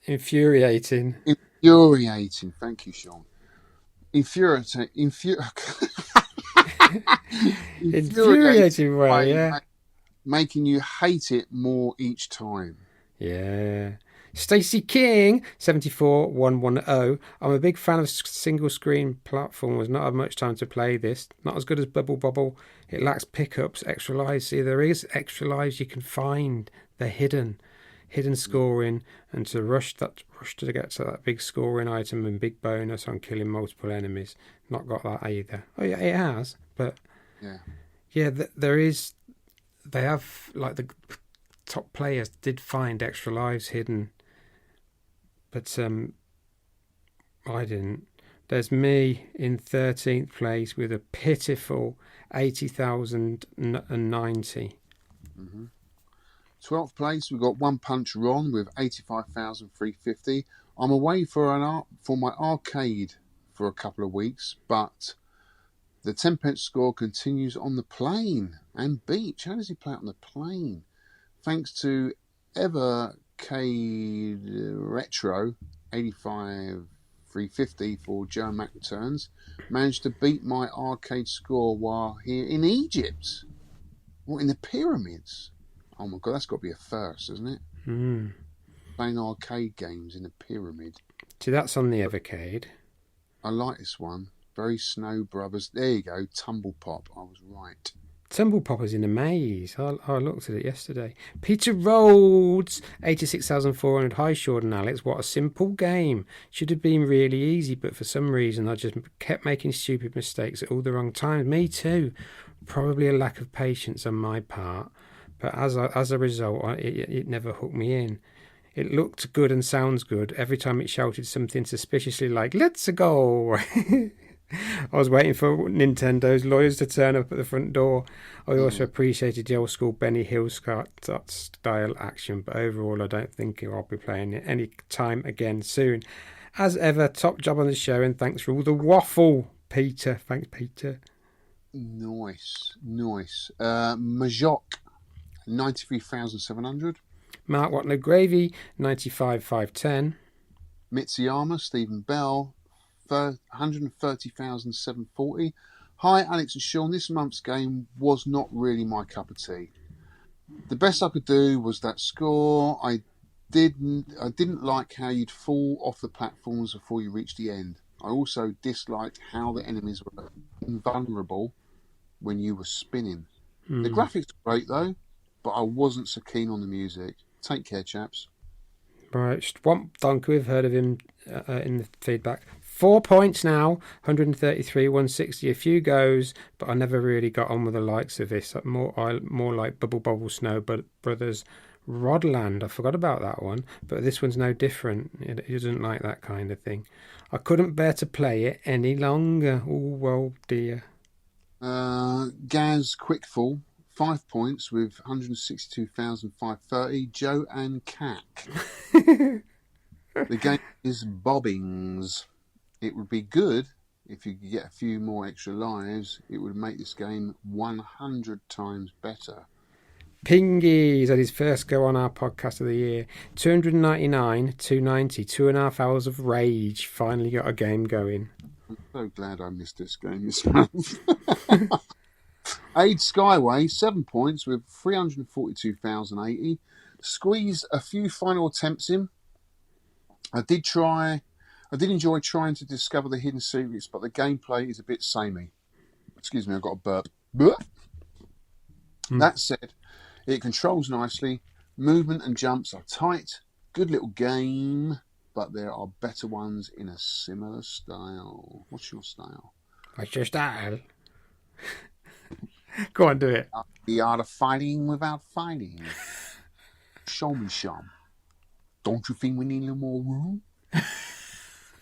Infuriating. Infuriating. Thank you, Shaun. Infuriating way, yeah. Making you hate it more each time. Yeah. Stacey King, 74110. I'm a big fan of single screen platforms. Not had much time to play this. Not as good as Bubble Bobble. It lacks pickups, extra lives. See, there is extra lives you can find. They're hidden scoring, and to rush to get to that big scoring item and big bonus on killing multiple enemies. Not got that either. Oh yeah, it has, but yeah, there is. They have, like, the top players did find extra lives hidden, but I didn't. There's me in 13th place with a pitiful 80,090. 12th place, we've got One Punch Ron with 85,350. I'm away for my arcade for a couple of weeks, but the 10 pence score continues on the plane and beach. How does he play it on the plane? Thanks to Evercade Retro, 85,350 for Joe Mac returns. Managed to beat my arcade score while here in Egypt. Or in the pyramids. Oh my God, that's got to be a first, isn't it? Playing arcade games in a pyramid. See, that's on the Evercade. I like this one. Very Snow Brothers. There you go, Tumble Pop. I was right. Tumble Popper's in a maze. I looked at it yesterday. Peter Rhodes, 86,400. Hi, Shaun and Alex. What a simple game. Should have been really easy, but for some reason I just kept making stupid mistakes at all the wrong times. Me too. Probably a lack of patience on my part. But as a result, it never hooked me in. It looked good and sounds good every time it shouted something suspiciously like, "Let's go!" I was waiting for Nintendo's lawyers to turn up at the front door. I also appreciated the old school Benny Hill style action, but overall I don't think I'll be playing it any time again soon. As ever, top job on the show, and thanks for all the waffle, Peter. Thanks, Peter. Nice. Majok, 93,700. Mark What No Gravy, 95,510. Mitsuyama, Stephen Bell, 130,740. Hi, Alex and Shaun. This month's game was not really my cup of tea. The best I could do was that score. I didn't like how you'd fall off the platforms before you reached the end. I also disliked how the enemies were invulnerable when you were spinning. The graphics were great though, but I wasn't so keen on the music. Take care, chaps. Right, Swamp Donkey, we've heard of him in the feedback. 4 points now, 133, 160, a few goes, but I never really got on with the likes of this. More like Bubble Bobble Snow Brothers Rodland. I forgot about that one, but this one's no different. It doesn't like that kind of thing. I couldn't bear to play it any longer. Oh, well, dear. Gaz Quickfall, 5 points with 162,530. Joe and Cack. The game is Bobbings. It would be good if you could get a few more extra lives. It would make this game 100 times better. Pingy's had his first go on our podcast of the year. 299, 290, 2.5 hours of rage. Finally got a game going. I'm so glad I missed this game this month. Aid Skyway, 7 points with 342,080. Squeezed a few final attempts in. I did enjoy trying to discover the hidden secrets, but the gameplay is a bit samey. Excuse me, I've got a burp. That said, it controls nicely. Movement and jumps are tight. Good little game, but there are better ones in a similar style. What's your style? What's your style? Go on, do it. The art of fighting without fighting. Show me some. Don't you think we need a little more room?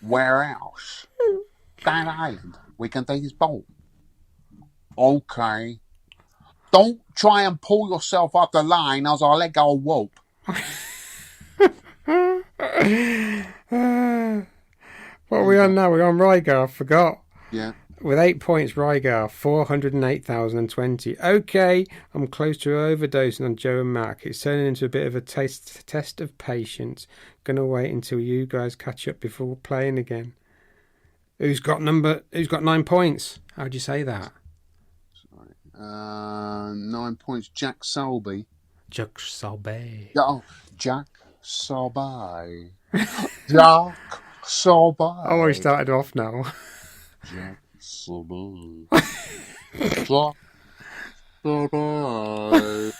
Where else? That island. We can take this boat. Okay. Don't try and pull yourself off the line, else I'll let go of rope. What are we on now? We're on Rygar, I forgot. Yeah. With 8 points, Rygar, 408,020. Okay, I'm close to overdosing on Joe and Mac. It's turning into a bit of a test of patience. Gonna wait until you guys catch up before playing again. Who's got 9 points? How'd you say that? 9 points, Jack Selby. Jack Selby. Oh, Jack Selby. Jack Selby. Oh, we started off now. Jack Selby. Jack Selby.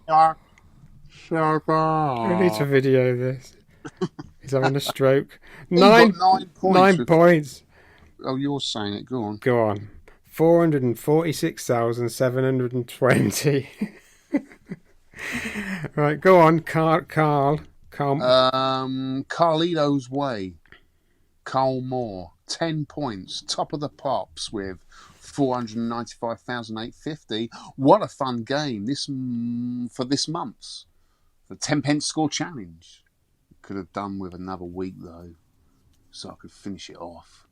Jack Selby. We need to video this. He's having a stroke. He got 9 points. 9 points. Oh, you're saying it. Go on. Go on. 446,720. Right, go on, Carl. Carlito's Way. Carl Moore. 10 points. Top of the pops with 495,850. What a fun game for this month's. The 10 pence score challenge. Could have done with another week though, so I could finish it off.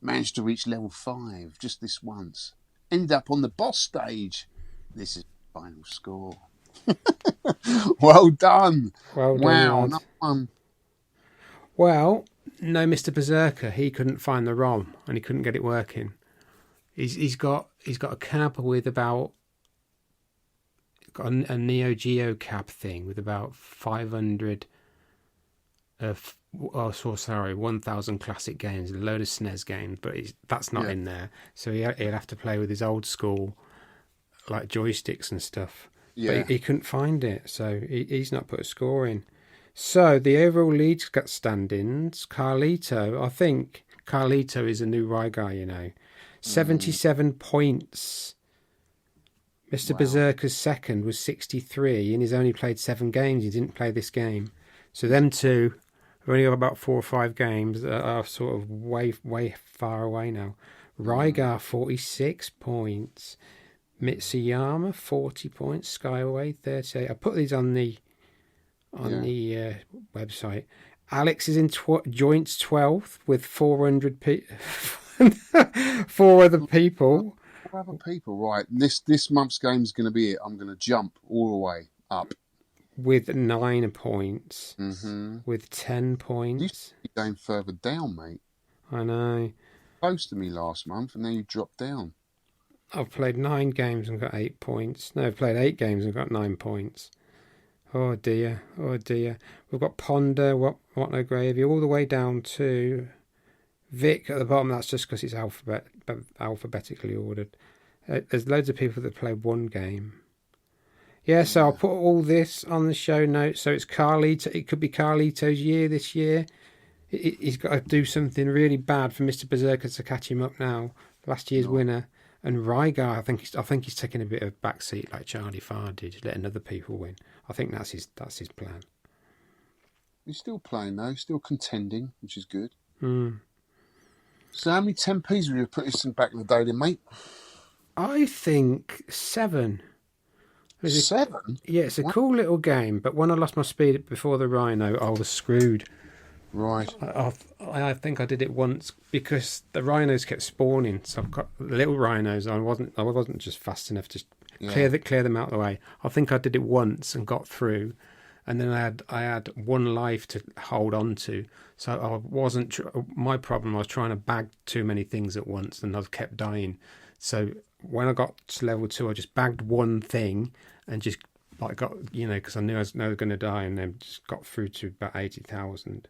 Managed to reach level 5 just this once. Ended up on the boss stage. This is final score. Well done. Well done, Wow. lad. Not one. Well, no, Mr. Berserker, he couldn't find the ROM and he couldn't get it working. He's got a cab with about a Neo Geo cab thing with about 500 1,000 classic games, a load of SNES games, but that's not in there. So he'll have to play with his old school like joysticks and stuff. Yeah. But he couldn't find it, so he's not put a score in. So the overall lead standings, Carlito, I think Carlito is a new Rygar, you know. 77 points. Mr. Berserker's second was 63, and he's only played 7 games. He didn't play this game. So them two have only got about 4 or 5 games that are sort of way far away now. Rygar, 46 points. Mitsuyama, 40 points. Skyway, 38. I put these on the website. Alex is in joint 12th with 400 4 other people. 4 other people, right. This month's game is going to be it. I'm going to jump all the way up. With 9 points. Mm-hmm. With 10 points. You should be going further down, mate. I know. Close to me last month, and then you dropped down. I've played 9 games and got 8 points. No, I've played 8 games and got 9 points. Oh dear, oh dear. We've got Ponder, what no gravy, all the way down to Vic at the bottom. That's just because it's alphabetically ordered. There's loads of people that play 1 game. Yeah, so I'll put all this on the show notes. So it's Carlito. It could be Carlito's year this year. He's got to do something really bad for Mr. Berserker to catch him up now. Last year's winner. And Rygar, I think he's taking a bit of backseat like Charlie Farr did, letting other people win. I think that's his plan. He's still playing though, still contending, which is good. Mm. So how many 10p's would you put this in back in the day then, mate? I think 7. 7? Yeah, it's a cool little game, but when I lost my speed before the Rhino, I was screwed. Right. I think I did it once because the rhinos kept spawning. So I've got little rhinos. I wasn't just fast enough to Yeah. clear them out of the way. I think I did it once and got through, and then I had one life to hold on to. So I wasn't. My problem was trying to bag too many things at once, and I kept dying. So when I got to level 2, I just bagged one thing and just like got, because I knew I was going to die, and then just got through to about 80,000.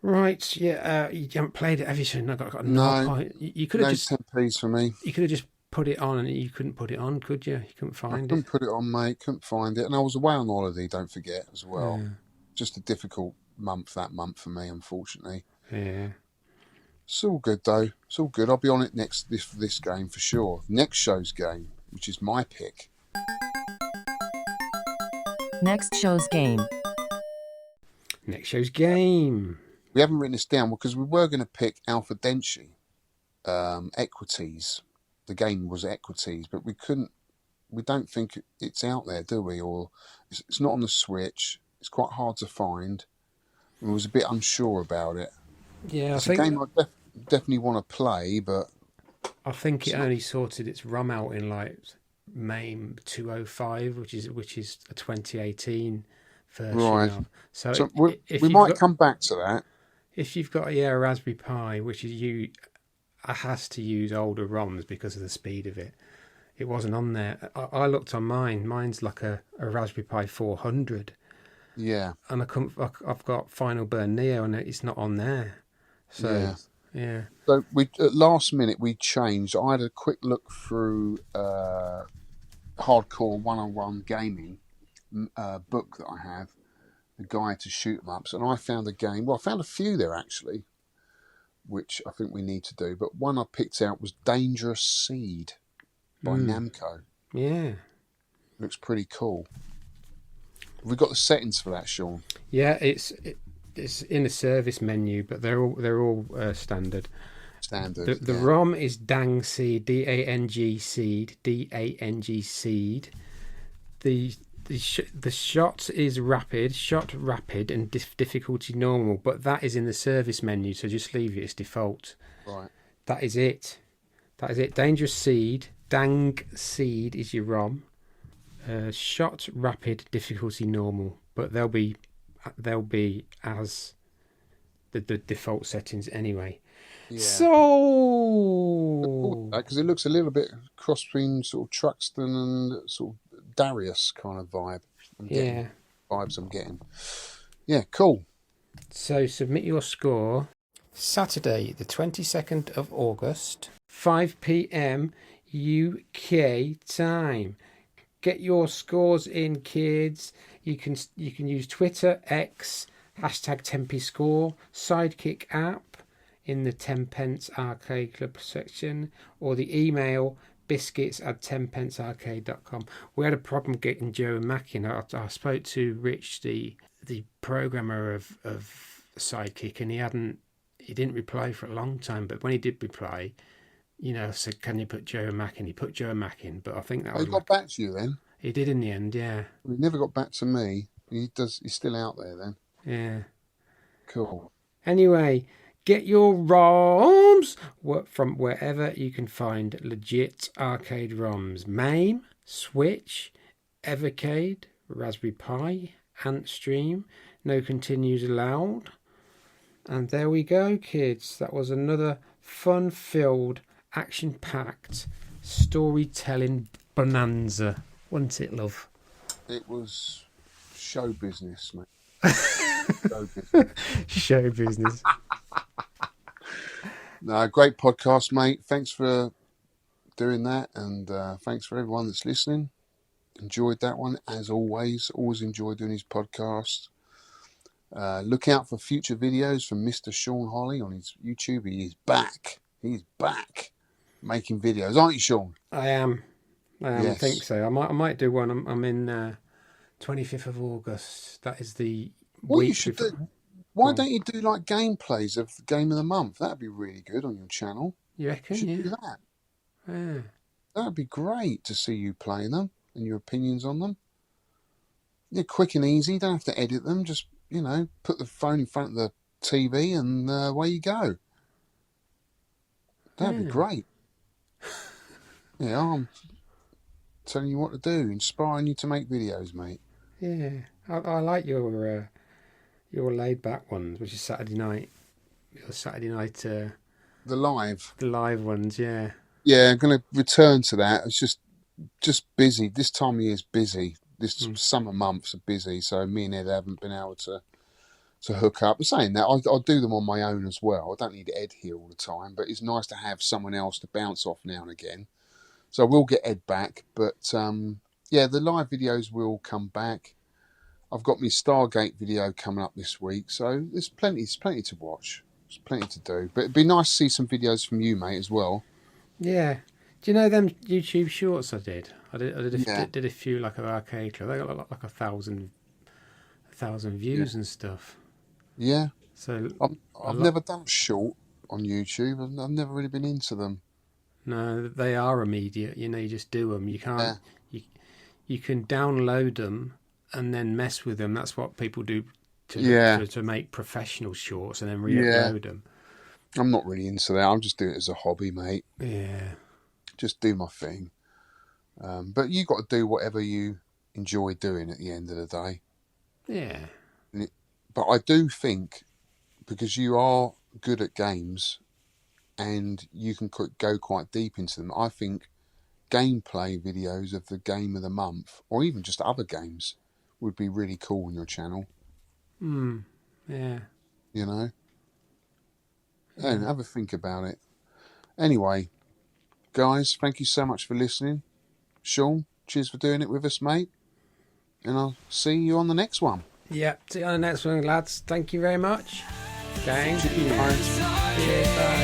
Right, yeah. You haven't played it, have you? Shaun? I got no No, point. You could have no just 10p's for me. you could have just put it on, and you couldn't put it on, could you? You couldn't I find it. couldn't put it on, mate. Couldn't find it. And I was away on holiday, don't forget, as well. Yeah. Just a difficult that month for me, unfortunately. Yeah. It's all good, though. It's all good. I'll be on it this game for sure. Next show's game, which is my pick. Next show's game. Next show's game. We haven't written this down because we were going to pick Alpha Denci, Equities. The game was Equities, but we couldn't. We don't think it's out there, do we? Or it's not on the Switch. It's quite hard to find. We was a bit unsure about it. Yeah, It's a game I definitely want to play, but I think it only sorted its ROM out in like MAME 205, which is a 2018 version. Right. Of. So we might come back to that. If you've got a Raspberry Pi, which is has to use older ROMs because of the speed of it. It wasn't on there. I looked on mine. Mine's like a Raspberry Pi 400. Yeah. And I've got Final Burn Neo, and it's not on there. So yeah. So we at last minute we changed. I had a quick look through Hardcore 101 Gaming book that I have, the guide to shoot 'em ups, and I found a game. Well, I found a few there actually, which I think we need to do. But one I picked out was Dangerous Seed by Namco. Yeah. Looks pretty cool. Have we got the settings for that, Shaun? Yeah, it's in the service menu, but they're all standard. Standard. The ROM is dangseed, DANG seed, DANG seed. The shot is rapid, and difficulty normal, but that is in the service menu, so just leave it as default. Right. That is it. Dangerous Seed, Dang Seed is your ROM. Shot rapid, difficulty normal, but they'll be as the default settings anyway. Yeah. So Because it looks a little bit cross between sort of Truxton and sort of Darius kind of vibe. I'm getting. Yeah, cool. So submit your score. Saturday, the 22nd of August, 5 p.m. UK time. Get your scores in, kids. You can use Twitter, X, #10pscore, Sidekick app in the 10pence Arcade Club section, or the email biscuits@10pencearcade.com. We had a problem getting Joe Mack in. I spoke to Rich, the programmer of Sidekick, and he didn't reply for a long time. But when he did reply, I said, "Can you put Joe Mack in?" He put Joe Mack in, but I think that was. He got back to you then? He did in the end, yeah. He never got back to me. He's still out there then. Yeah. Cool. Anyway, get your ROMs from wherever you can find legit arcade ROMs. MAME, Switch, Evercade, Raspberry Pi, Antstream. No continues allowed. And there we go, kids. That was another fun-filled, action-packed, storytelling bonanza. Wasn't it, love? It was show business, mate. Show business. No, great podcast, mate. Thanks for doing that, and thanks for everyone that's listening. Enjoyed that one, as always. Always enjoy doing his podcast. Look out for future videos from Mr. Shaun Holly on his YouTube. He is back. He's back making videos, aren't you, Shaun? I am. Yes. I think so. I might do one. I'm in 25th of August. That is the What week you should before. do? Why don't you do like gameplays of the Game of the Month? That'd be really good on your channel. You reckon? You should Yeah. do that. Yeah. That'd be great to see you playing them and your opinions on them. They're quick and easy. You don't have to edit them. Just, put the phone in front of the TV and away you go. That'd be great. Yeah, telling you what to do, inspiring you to make videos, mate. Yeah, I like your laid back ones, which is Saturday night. Your Saturday night, The live. the live ones. Yeah. Yeah, I'm going to return to that. It's just busy. This time of year is busy. This summer months are busy, so me and Ed haven't been able to hook up. But saying that, I'll do them on my own as well. I don't need Ed here all the time, but it's nice to have someone else to bounce off now and again. So I will get Ed back, but yeah, the live videos will come back. I've got my Stargate video coming up this week, so there's plenty to watch. There's plenty to do. But it'd be nice to see some videos from you, mate, as well. Yeah. Do you know them YouTube shorts I did? I Yeah. did a few like of Arcade Club. They got like 1,000 views and stuff. Yeah. So I've never done a short on YouTube. I've never really been into them. no, they are immediate. You know, you just do them. You can't. You can download them and then mess with them. That's what people do to make professional shorts and then re-upload them. I'm not really into that. I'm just doing it as a hobby, mate. Yeah. Just do my thing. But you got to do whatever you enjoy doing at the end of the day. Yeah. But I do think, because you are good at games and you can go quite deep into them, I think gameplay videos of the game of the month, or even just other games, would be really cool on your channel. Yeah. You know? And have a think about it. Anyway, guys, thank you so much for listening. Shaun, cheers for doing it with us, mate. And I'll see you on the next one. Yeah. See you on the next one, lads. Thank you very much. Gang. Cheers, mate. Cheers. Bye.